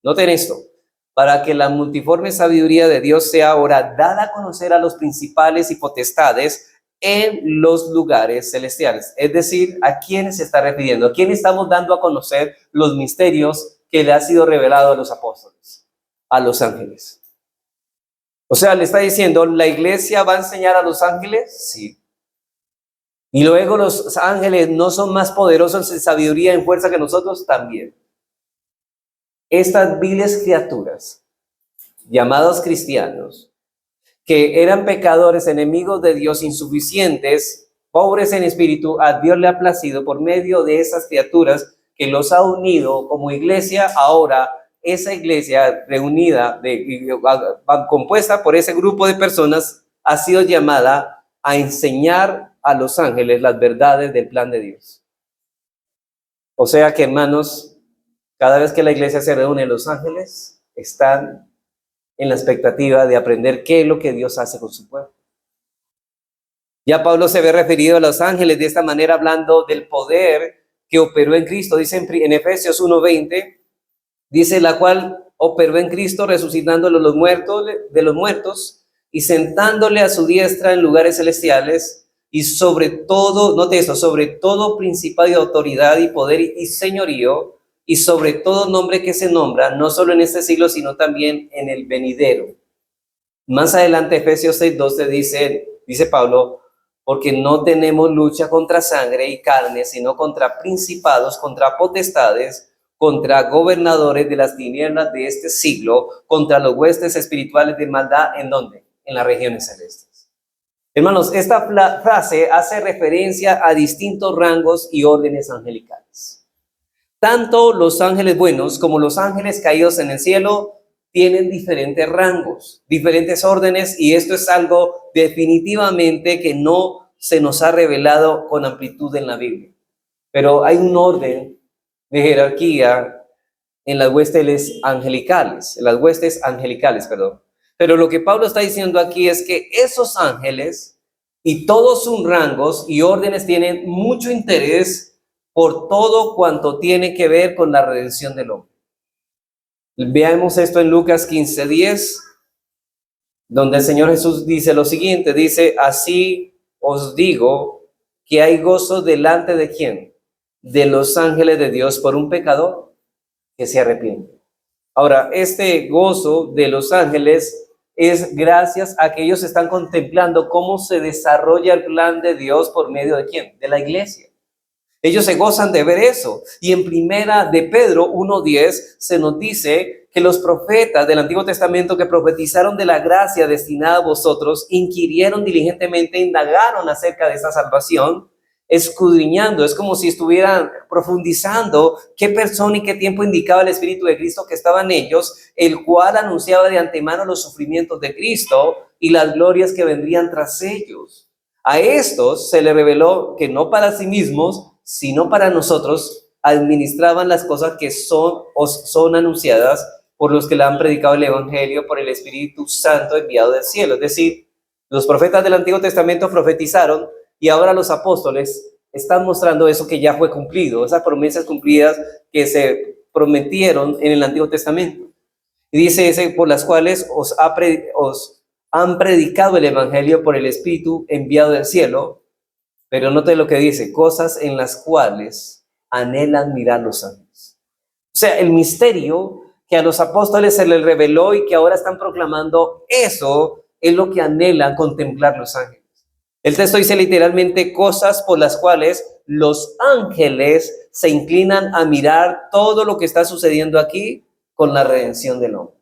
[SPEAKER 1] Noten esto: para que la multiforme sabiduría de Dios sea ahora dada a conocer a los principales y potestades en los lugares celestiales. Es decir, ¿a quién se está refiriendo? ¿A quién estamos dando a conocer los misterios que le ha sido revelado a los apóstoles? A los ángeles. O sea, le está diciendo, ¿la iglesia va a enseñar a los ángeles? Sí. Y luego los ángeles no son más poderosos en sabiduría y en fuerza que nosotros, también. Estas viles criaturas, llamados cristianos, que eran pecadores, enemigos de Dios, insuficientes, pobres en espíritu, a Dios le ha placido por medio de esas criaturas que los ha unido como iglesia. Ahora esa iglesia reunida, compuesta por ese grupo de personas, ha sido llamada a enseñar a los ángeles las verdades del plan de Dios. O sea que, hermanos, cada vez que la iglesia se reúne, los ángeles están en la expectativa de aprender qué es lo que Dios hace con su pueblo. Ya Pablo se ve referido a los ángeles de esta manera, hablando del poder que operó en Cristo. Dice en Efesios 1:20, dice, la cual operó en Cristo, resucitándolo de los muertos y sentándole a su diestra en lugares celestiales, y sobre todo, note esto, sobre todo principado y autoridad y poder y señorío, y sobre todo nombre que se nombra, no solo en este siglo, sino también en el venidero. Más adelante, Efesios 6:12 dice Pablo, porque no tenemos lucha contra sangre y carne, sino contra principados, contra potestades, contra gobernadores de las tinieblas de este siglo, contra los huestes espirituales de maldad. ¿En dónde? En las regiones celestes. Hermanos, esta frase hace referencia a distintos rangos y órdenes angelicales. Tanto los ángeles buenos como los ángeles caídos en el cielo tienen diferentes rangos, diferentes órdenes, y esto es algo definitivamente que no se nos ha revelado con amplitud en la Biblia. Pero hay un orden de jerarquía en las huestes angelicales, Pero lo que Pablo está diciendo aquí es que esos ángeles y todos sus rangos y órdenes tienen mucho interés por todo cuanto tiene que ver con la redención del hombre. Veamos esto en Lucas 15:10, donde el Señor Jesús dice lo siguiente, dice, así os digo que hay gozo delante de ¿quién? De los ángeles de Dios por un pecador que se arrepiente. Ahora, este gozo de los ángeles es gracias a que ellos están contemplando cómo se desarrolla el plan de Dios por medio de ¿quién? De la iglesia. Ellos se gozan de ver eso. Y en primera de Pedro 1:10 se nos dice que los profetas del Antiguo Testamento que profetizaron de la gracia destinada a vosotros, inquirieron diligentemente, indagaron acerca de esa salvación, escudriñando. Es como si estuvieran profundizando qué persona y qué tiempo indicaba el Espíritu de Cristo que estaba en ellos, el cual anunciaba de antemano los sufrimientos de Cristo y las glorias que vendrían tras ellos. A estos se les reveló que no para sí mismos, sino para nosotros, administraban las cosas que son anunciadas por los que le han predicado el Evangelio por el Espíritu Santo enviado del cielo. Es decir, los profetas del Antiguo Testamento profetizaron y ahora los apóstoles están mostrando eso que ya fue cumplido, esas promesas cumplidas que se prometieron en el Antiguo Testamento. Y dice por las cuales os han predicado el Evangelio por el Espíritu enviado del cielo. Pero note lo que dice, cosas en las cuales anhelan mirar los ángeles. O sea, el misterio que a los apóstoles se les reveló y que ahora están proclamando, eso es lo que anhelan contemplar los ángeles. El texto dice literalmente cosas por las cuales los ángeles se inclinan a mirar todo lo que está sucediendo aquí con la redención del hombre.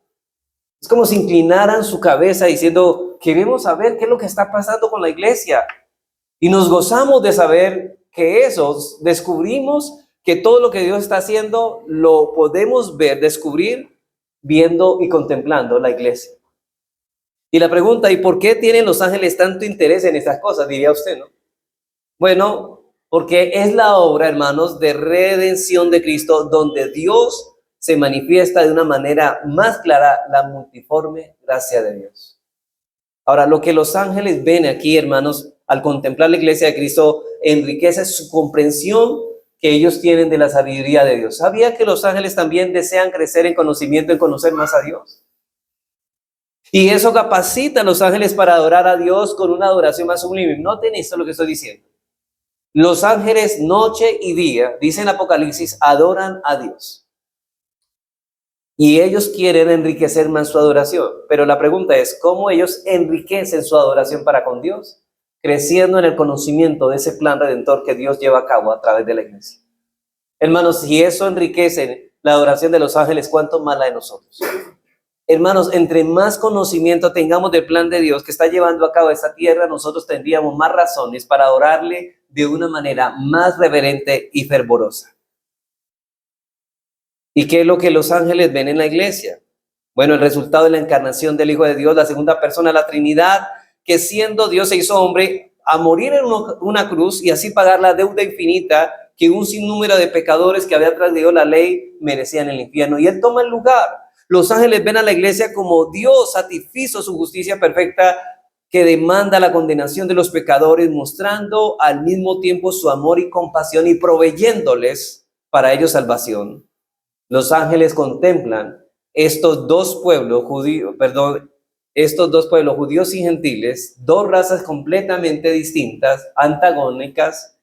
[SPEAKER 1] Es como si inclinaran su cabeza diciendo, queremos saber qué es lo que está pasando con la iglesia. Y nos gozamos de saber que descubrimos que todo lo que Dios está haciendo lo podemos ver, descubrir, viendo y contemplando la iglesia. Y la pregunta, ¿y por qué tienen los ángeles tanto interés en estas cosas? Diría usted, ¿no? Bueno, porque es la obra, hermanos, de redención de Cristo, donde Dios se manifiesta de una manera más clara la multiforme gracia de Dios. Ahora, lo que los ángeles ven aquí, hermanos, al contemplar la iglesia de Cristo, enriquece su comprensión que ellos tienen de la sabiduría de Dios. ¿Sabía que los ángeles también desean crecer en conocimiento, en conocer más a Dios? Y eso capacita a los ángeles para adorar a Dios con una adoración más sublime. Noten esto lo que estoy diciendo. Los ángeles noche y día, dice en Apocalipsis, adoran a Dios. Y ellos quieren enriquecer más su adoración. Pero la pregunta es, ¿cómo ellos enriquecen su adoración para con Dios? Creciendo en el conocimiento de ese plan redentor que Dios lleva a cabo a través de la iglesia. Hermanos, si eso enriquece la adoración de los ángeles, ¿cuánto más la de nosotros? Hermanos, entre más conocimiento tengamos del plan de Dios que está llevando a cabo esta tierra, nosotros tendríamos más razones para adorarle de una manera más reverente y fervorosa. ¿Y qué es lo que los ángeles ven en la iglesia? Bueno, el resultado de la encarnación del Hijo de Dios, la segunda persona de la Trinidad, que siendo Dios se hizo hombre a morir en una cruz y así pagar la deuda infinita que un sinnúmero de pecadores que habían transgredido la ley merecían en el infierno. Y Él toma el lugar. Los ángeles ven a la iglesia como Dios satisfizo su justicia perfecta que demanda la condenación de los pecadores, mostrando al mismo tiempo su amor y compasión y proveyéndoles para ellos salvación. Los ángeles contemplan estos dos pueblos judíos, judíos y gentiles, dos razas completamente distintas, antagónicas,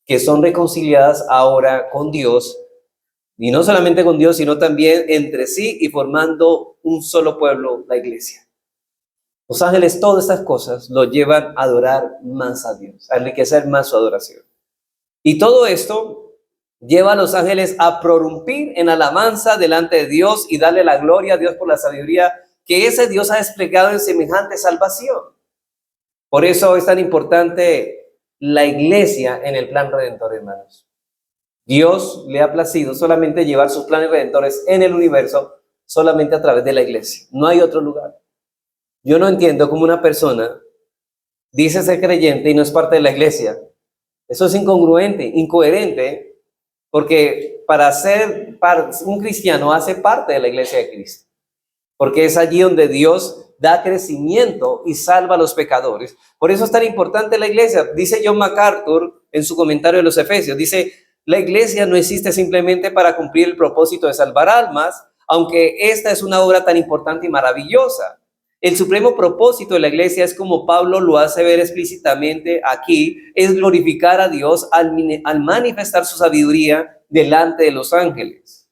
[SPEAKER 1] que son reconciliadas ahora con Dios, y no solamente con Dios, sino también entre sí y formando un solo pueblo, la iglesia. Los ángeles, todas estas cosas los llevan a adorar más a Dios, a enriquecer más su adoración. Y todo esto lleva a los ángeles a prorrumpir en alabanza delante de Dios y darle la gloria a Dios por la sabiduría que ese Dios ha desplegado en semejante salvación. Por eso es tan importante la iglesia en el plan redentor, hermanos. Dios le ha placido solamente llevar sus planes redentores en el universo solamente a través de la iglesia. No hay otro lugar. Yo no entiendo cómo una persona dice ser creyente y no es parte de la iglesia. Eso es incongruente, incoherente, porque para ser un cristiano hace parte de la iglesia de Cristo. Porque es allí donde Dios da crecimiento y salva a los pecadores. Por eso es tan importante la iglesia. Dice John MacArthur en su comentario de los Efesios, dice, la iglesia no existe simplemente para cumplir el propósito de salvar almas, aunque esta es una obra tan importante y maravillosa. El supremo propósito de la iglesia es, como Pablo lo hace ver explícitamente aquí, es glorificar a Dios al manifestar su sabiduría delante de los ángeles,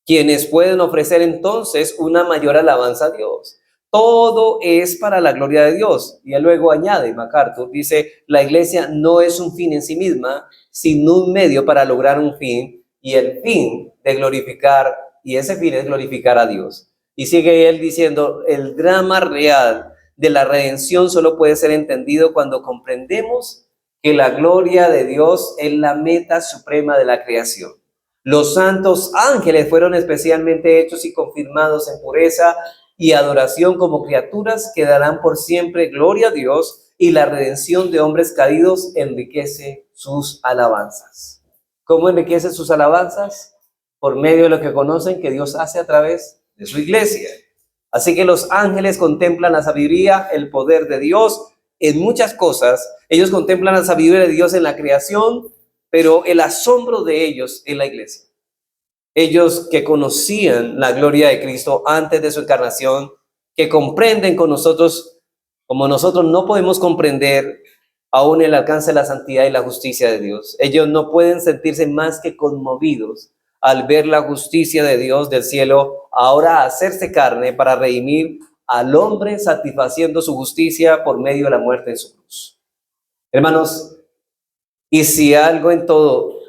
[SPEAKER 1] quienes pueden ofrecer entonces una mayor alabanza a Dios. Todo es para la gloria de Dios. Y él luego añade, MacArthur, dice, la iglesia no es un fin en sí misma, sino un medio para lograr un fin, y el fin de glorificar, y ese fin es glorificar a Dios. Y sigue él diciendo, el drama real de la redención solo puede ser entendido cuando comprendemos que la gloria de Dios es la meta suprema de la creación. Los santos ángeles fueron especialmente hechos y confirmados en pureza y adoración como criaturas que darán por siempre gloria a Dios, y la redención de hombres caídos enriquece sus alabanzas. ¿Cómo enriquece sus alabanzas? Por medio de lo que conocen que Dios hace a través de su iglesia. Así que los ángeles contemplan la sabiduría, el poder de Dios en muchas cosas. Ellos contemplan la sabiduría de Dios en la creación, pero el asombro de ellos en la iglesia. Ellos que conocían la gloria de Cristo antes de su encarnación, que comprenden con nosotros, como nosotros no podemos comprender aún el alcance de la santidad y la justicia de Dios. Ellos no pueden sentirse más que conmovidos al ver la justicia de Dios del cielo ahora hacerse carne para redimir al hombre, satisfaciendo su justicia por medio de la muerte en su cruz. Hermanos, y si algo en todo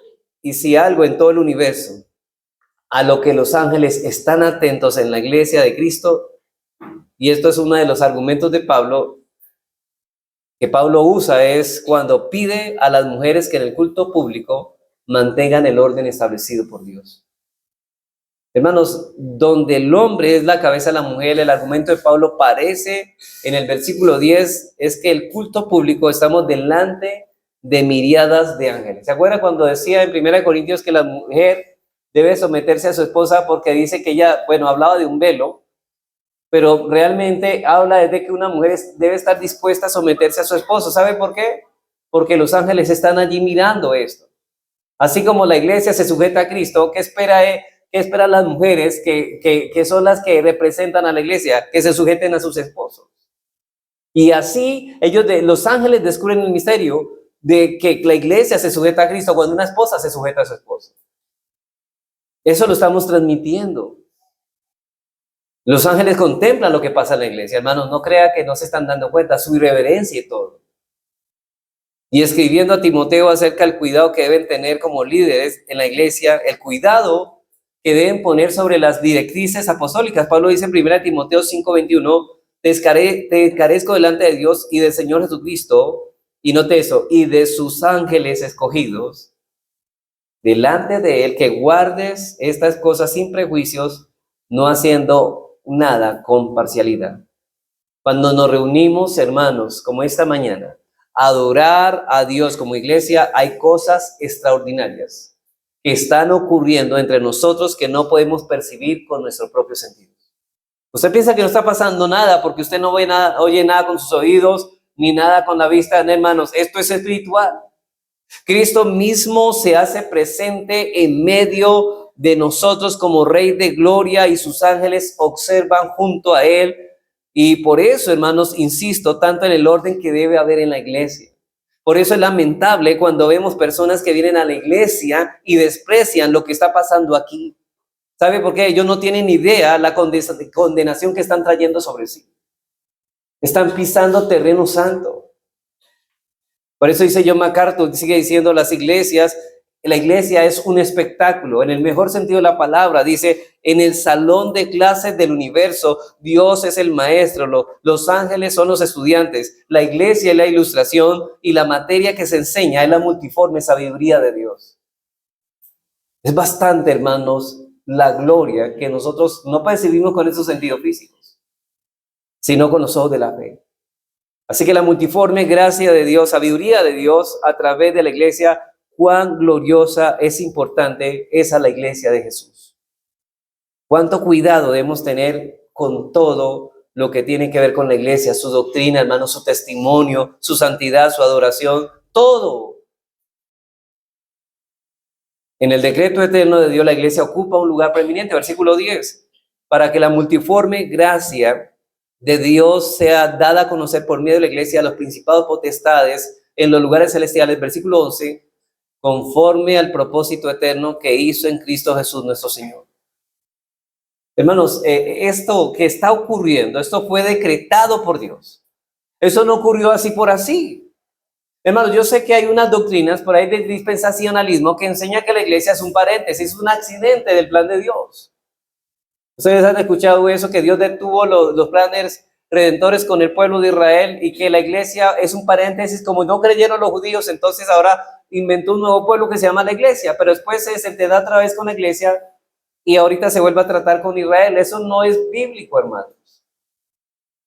[SPEAKER 1] el universo a lo que los ángeles están atentos en la iglesia de Cristo, y esto es uno de los argumentos de Pablo, que Pablo usa, es cuando pide a las mujeres que en el culto público mantengan el orden establecido por Dios. Hermanos, donde el hombre es la cabeza de la mujer, el argumento de Pablo parece en el versículo 10, es que el culto público estamos delante de miriadas de ángeles. ¿Se acuerdan cuando decía en 1 Corintios que la mujer debe someterse a su esposa porque dice que ella, hablaba de un velo, pero realmente habla de que una mujer debe estar dispuesta a someterse a su esposo? ¿Sabe por qué? Porque los ángeles están allí mirando esto. Así como la iglesia se sujeta a Cristo, ¿qué espera ¿qué esperan las mujeres que son las que representan a la iglesia? Que se sujeten a sus esposos. Y así los ángeles descubren el misterio de que la iglesia se sujeta a Cristo cuando una esposa se sujeta a su esposo. Eso lo estamos transmitiendo. Los ángeles contemplan lo que pasa en la iglesia. Hermanos, no crea que no se están dando cuenta, su irreverencia y todo. Y escribiendo a Timoteo acerca del cuidado que deben tener como líderes en la iglesia, el cuidado que deben poner sobre las directrices apostólicas. Pablo dice en 1 Timoteo 5:21, te encarezco delante de Dios y del Señor Jesucristo, y note eso, y de sus ángeles escogidos, delante de Él, que guardes estas cosas sin prejuicios, no haciendo nada con parcialidad. Cuando nos reunimos, hermanos, como esta mañana, a adorar a Dios como iglesia, hay cosas extraordinarias que están ocurriendo entre nosotros que no podemos percibir con nuestros propios sentidos. Usted piensa que no está pasando nada porque usted no ve nada, oye nada con sus oídos, ni nada con la vista. Hermanos, esto es espiritual. Cristo mismo se hace presente en medio de nosotros como Rey de Gloria y sus ángeles observan junto a Él. Y por eso, hermanos, insisto tanto en el orden que debe haber en la iglesia. Por eso es lamentable cuando vemos personas que vienen a la iglesia y desprecian lo que está pasando aquí. ¿Sabe por qué? Ellos no tienen idea la condenación que están trayendo sobre sí. Están pisando terreno santo. Por eso dice John MacArthur, sigue diciendo la iglesia es un espectáculo, en el mejor sentido de la palabra. Dice, en el salón de clases del universo, Dios es el maestro, los ángeles son los estudiantes, la iglesia es la ilustración y la materia que se enseña es la multiforme sabiduría de Dios. Es bastante, hermanos, la gloria que nosotros no percibimos con esos sentidos físicos, sino con los ojos de la fe. Así que la multiforme gracia de Dios, sabiduría de Dios a través de la iglesia, cuán gloriosa es importante esa la iglesia de Jesús. Cuánto cuidado debemos tener con todo lo que tiene que ver con la iglesia, su doctrina, hermanos, su testimonio, su santidad, su adoración, todo. En el decreto eterno de Dios, la iglesia ocupa un lugar preeminente, versículo 10, para que la multiforme gracia de Dios sea dada a conocer por medio de la iglesia a los principados potestades en los lugares celestiales, versículo 11, conforme al propósito eterno que hizo en Cristo Jesús nuestro Señor. Hermanos, esto que está ocurriendo, esto fue decretado por Dios. Eso no ocurrió así por así. Hermanos, yo sé que hay unas doctrinas por ahí del dispensacionalismo que enseña que la iglesia es un paréntesis, un accidente del plan de Dios. Ustedes han escuchado eso, que Dios detuvo los planes redentores con el pueblo de Israel y que la iglesia es un paréntesis, como no creyeron los judíos, entonces ahora inventó un nuevo pueblo que se llama la iglesia, pero después se te da otra vez con la iglesia y ahorita se vuelve a tratar con Israel. Eso no es bíblico, hermanos.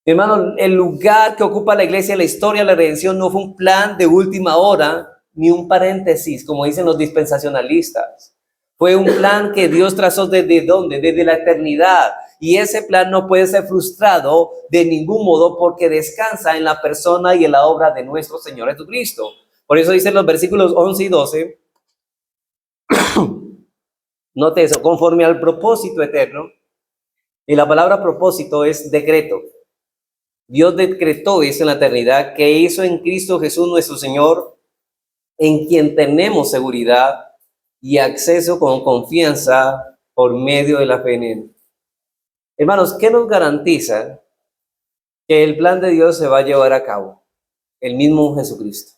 [SPEAKER 1] Hermanos, el lugar que ocupa la iglesia en la historia de la redención no fue un plan de última hora, ni un paréntesis, como dicen los dispensacionalistas. Fue un plan que Dios trazó ¿desde dónde? Desde la eternidad. Y ese plan no puede ser frustrado de ningún modo porque descansa en la persona y en la obra de nuestro Señor Jesucristo. Por eso dicen los versículos 11 y 12, note eso, conforme al propósito eterno. Y la palabra propósito es decreto. Dios decretó eso en la eternidad, que hizo en Cristo Jesús nuestro Señor, en quien tenemos seguridad y acceso con confianza por medio de la fe en Él. Hermanos, ¿qué nos garantiza que el plan de Dios se va a llevar a cabo? El mismo Jesucristo.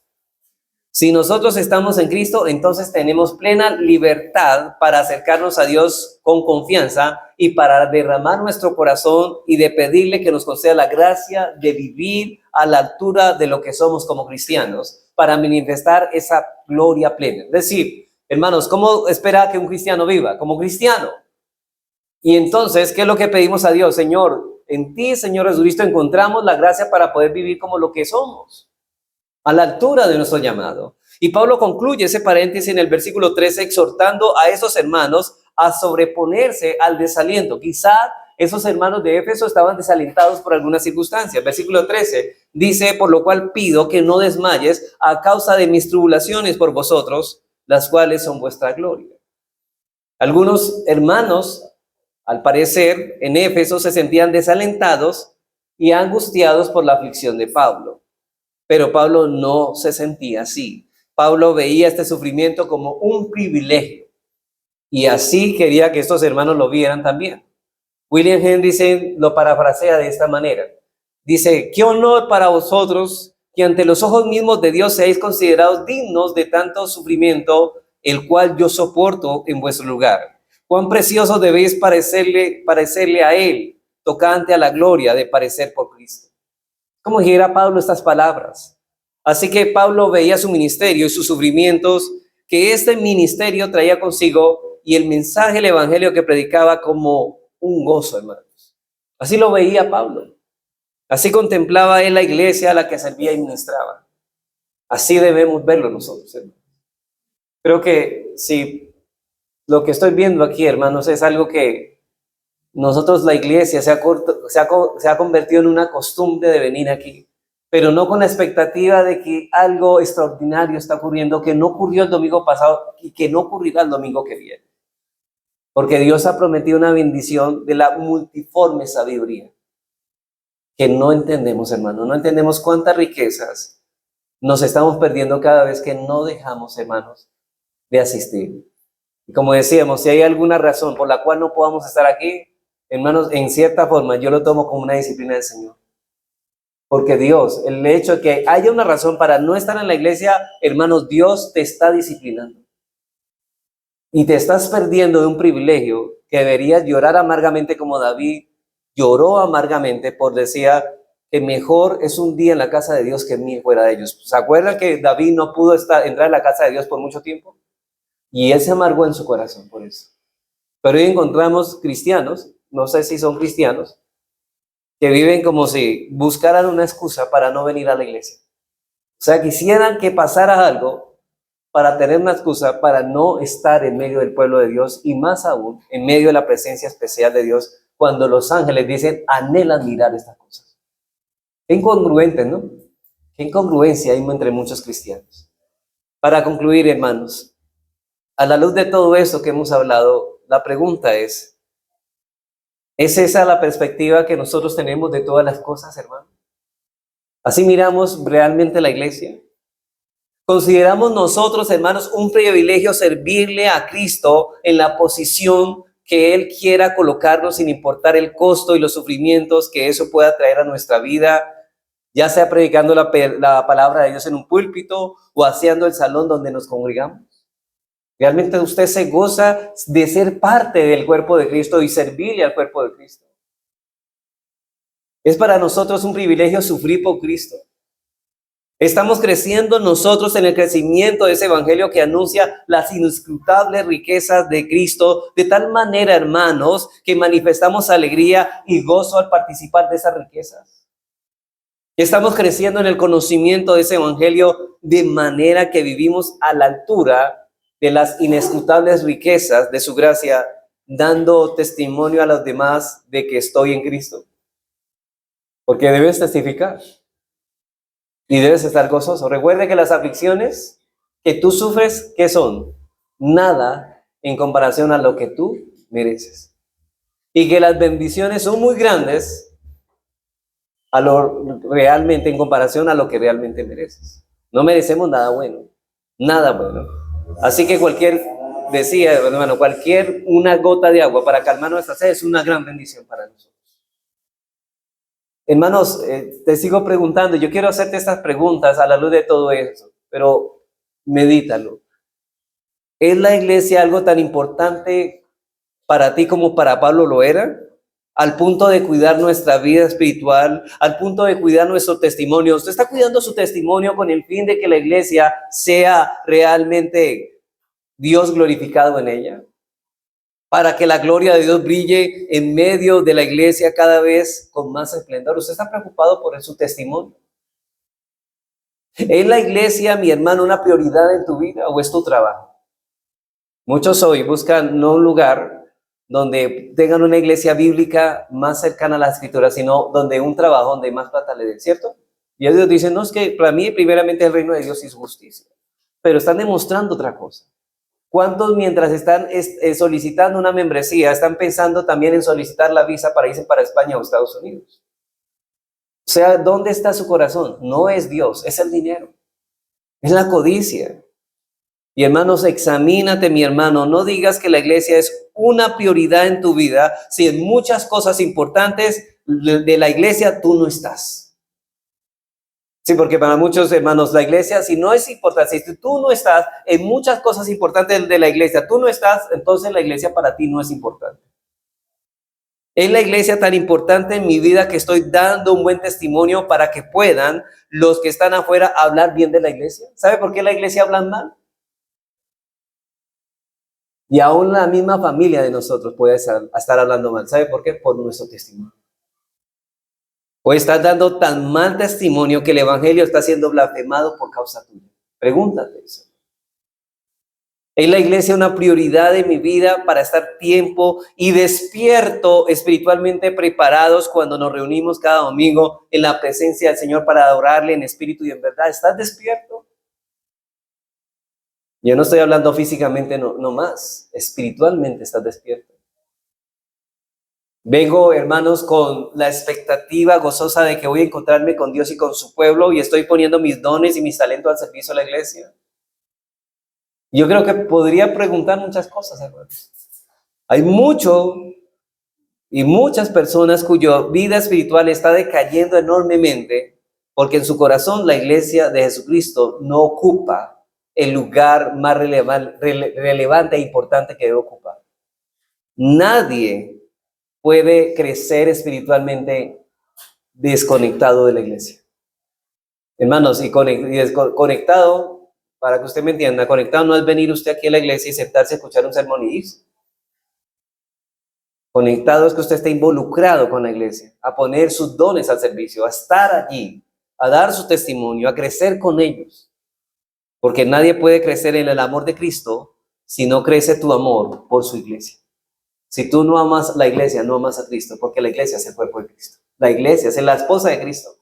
[SPEAKER 1] Si nosotros estamos en Cristo, entonces tenemos plena libertad para acercarnos a Dios con confianza y para derramar nuestro corazón y de pedirle que nos conceda la gracia de vivir a la altura de lo que somos como cristianos para manifestar esa gloria plena. Es decir, hermanos, ¿cómo espera que un cristiano viva? Como cristiano. Y entonces, ¿qué es lo que pedimos a Dios? Señor, en ti, Señor Jesucristo, encontramos la gracia para poder vivir como lo que somos, a la altura de nuestro llamado. Y Pablo concluye ese paréntesis en el versículo 13, exhortando a esos hermanos a sobreponerse al desaliento. Quizá esos hermanos de Éfeso estaban desalentados por alguna circunstancia. Versículo 13 dice, por lo cual pido que no desmayes a causa de mis tribulaciones por vosotros, las cuales son vuestra gloria. Algunos hermanos, al parecer, en Éfeso se sentían desalentados y angustiados por la aflicción de Pablo. Pero Pablo no se sentía así. Pablo veía este sufrimiento como un privilegio y así quería que estos hermanos lo vieran también. William Hendriksen lo parafrasea de esta manera. Dice, qué honor para vosotros que ante los ojos mismos de Dios seáis considerados dignos de tanto sufrimiento, el cual yo soporto en vuestro lugar. Cuán precioso debéis parecerle a Él, tocante a la gloria de parecer por Cristo. ¿Cómo dijera Pablo estas palabras? Así que Pablo veía su ministerio y sus sufrimientos que este ministerio traía consigo y el mensaje del evangelio que predicaba como un gozo, hermanos. Así lo veía Pablo. Así contemplaba él la iglesia a la que servía y ministraba. Así debemos verlo nosotros, hermanos. Creo que si lo que estoy viendo aquí, hermanos, es algo que nosotros, la iglesia, se ha convertido en una costumbre de venir aquí, pero no con la expectativa de que algo extraordinario está ocurriendo, que no ocurrió el domingo pasado y que no ocurrirá el domingo que viene. Porque Dios ha prometido una bendición de la multiforme sabiduría que no entendemos, hermano. No entendemos cuántas riquezas nos estamos perdiendo cada vez que no dejamos, hermanos, de asistir. Y como decíamos, si hay alguna razón por la cual no podamos estar aquí, hermanos, en cierta forma yo lo tomo como una disciplina del Señor. Porque Dios, el hecho de que haya una razón para no estar en la iglesia, hermanos, Dios te está disciplinando. Y te estás perdiendo de un privilegio que deberías llorar amargamente como David lloró amargamente por decía que mejor es un día en la casa de Dios que 1000 fuera de ellos. ¿Se acuerdan que David no pudo entrar en la casa de Dios por mucho tiempo? Y él se amargó en su corazón por eso. Pero hoy encontramos cristianos, no sé si son cristianos, que viven como si buscaran una excusa para no venir a la iglesia. O sea, quisieran que pasara algo para tener una excusa para no estar en medio del pueblo de Dios y más aún en medio de la presencia especial de Dios cuando los ángeles dicen, anhelan mirar estas cosas. Qué incongruente, ¿no? Qué incongruencia hay entre muchos cristianos. Para concluir, hermanos, a la luz de todo esto que hemos hablado, la pregunta ¿es esa la perspectiva que nosotros tenemos de todas las cosas, hermano? ¿Así miramos realmente la iglesia? ¿Consideramos nosotros, hermanos, un privilegio servirle a Cristo en la posición que Él quiera colocarnos sin importar el costo y los sufrimientos que eso pueda traer a nuestra vida, ya sea predicando la palabra de Dios en un púlpito o haciendo el salón donde nos congregamos? ¿Realmente usted se goza de ser parte del cuerpo de Cristo y servirle al cuerpo de Cristo? Es para nosotros un privilegio sufrir por Cristo. Estamos creciendo nosotros en el crecimiento de ese evangelio que anuncia las inescrutables riquezas de Cristo, de tal manera, hermanos, que manifestamos alegría y gozo al participar de esas riquezas. Estamos creciendo en el conocimiento de ese evangelio de manera que vivimos a la altura de las inescrutables riquezas de su gracia, dando testimonio a los demás de que estoy en Cristo. Porque debes testificar. Y debes estar gozoso. Recuerde que las aflicciones que tú sufres, ¿qué son? Nada en comparación a lo que tú mereces. Y que las bendiciones son muy grandes en comparación a lo que realmente mereces. No merecemos nada bueno. Nada bueno. Así que decía, hermano, una gota de agua para calmar nuestra sed es una gran bendición para nosotros. Hermanos, te sigo preguntando, yo quiero hacerte estas preguntas a la luz de todo eso, pero medítalo. ¿Es la iglesia algo tan importante para ti como para Pablo lo era? Al punto de cuidar nuestra vida espiritual, al punto de cuidar nuestro testimonio. ¿Usted está cuidando su testimonio con el fin de que la iglesia sea realmente Dios glorificado en ella? Para que la gloria de Dios brille en medio de la iglesia cada vez con más esplendor. ¿Usted está preocupado por su testimonio? ¿Es la iglesia, mi hermano, una prioridad en tu vida o es tu trabajo? Muchos hoy buscan no un lugar donde tengan una iglesia bíblica más cercana a la escritura, sino donde un trabajo donde más plata le den, ¿cierto? Y ellos dicen, no, es que para mí primeramente el reino de Dios es justicia. Pero están demostrando otra cosa. ¿Cuántos mientras están solicitando una membresía están pensando también en solicitar la visa para irse para España o Estados Unidos? O sea, ¿dónde está su corazón? No es Dios, es el dinero, es la codicia. Y hermanos, examínate, mi hermano, no digas que la iglesia es una prioridad en tu vida si en muchas cosas importantes de la iglesia tú no estás. Sí, porque para muchos hermanos la iglesia, si no es importante, si tú no estás en muchas cosas importantes de la iglesia, tú no estás, entonces la iglesia para ti no es importante. Es la iglesia tan importante en mi vida que estoy dando un buen testimonio para que puedan los que están afuera hablar bien de la iglesia. ¿Sabe por qué la iglesia habla mal? Y aún la misma familia de nosotros puede estar hablando mal. ¿Sabe por qué? Por nuestro testimonio. O estás dando tan mal testimonio que el evangelio está siendo blasfemado por causa tuya. Pregúntate eso. ¿Es la iglesia una prioridad de mi vida para estar tiempo y despierto, espiritualmente preparados cuando nos reunimos cada domingo en la presencia del Señor para adorarle en espíritu y en verdad? ¿Estás despierto? Yo no estoy hablando físicamente no más, espiritualmente estás despierto. Vengo, hermanos, con la expectativa gozosa de que voy a encontrarme con Dios y con su pueblo y estoy poniendo mis dones y mis talentos al servicio de la iglesia. Yo creo que podría preguntar muchas cosas, hermanos. Hay muchas personas cuya vida espiritual está decayendo enormemente porque en su corazón la iglesia de Jesucristo no ocupa el lugar más relevante e importante que debe ocupar. Nadie puede crecer espiritualmente desconectado de la iglesia. Hermanos, y conectado, para que usted me entienda, conectado no es venir usted aquí a la iglesia y sentarse a escuchar un sermón y irse. Conectado es que usted esté involucrado con la iglesia, a poner sus dones al servicio, a estar allí, a dar su testimonio, a crecer con ellos. Porque nadie puede crecer en el amor de Cristo si no crece tu amor por su iglesia. Si tú no amas la iglesia, no amas a Cristo, porque la iglesia es el cuerpo de Cristo. La iglesia es la esposa de Cristo.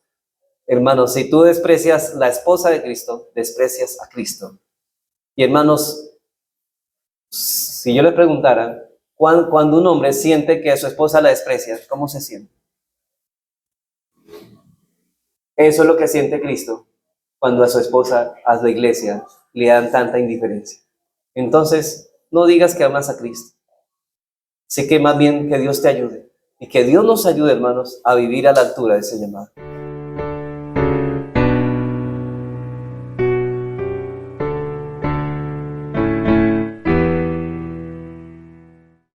[SPEAKER 1] Hermanos, si tú desprecias la esposa de Cristo, desprecias a Cristo. Y hermanos, si yo le preguntara, cuando un hombre siente que a su esposa la desprecia, ¿cómo se siente? Eso es lo que siente Cristo cuando a su esposa, a la iglesia, le dan tanta indiferencia. Entonces, no digas que amas a Cristo. Así que más bien que Dios te ayude y que Dios nos ayude, hermanos, a vivir a la altura de ese llamado.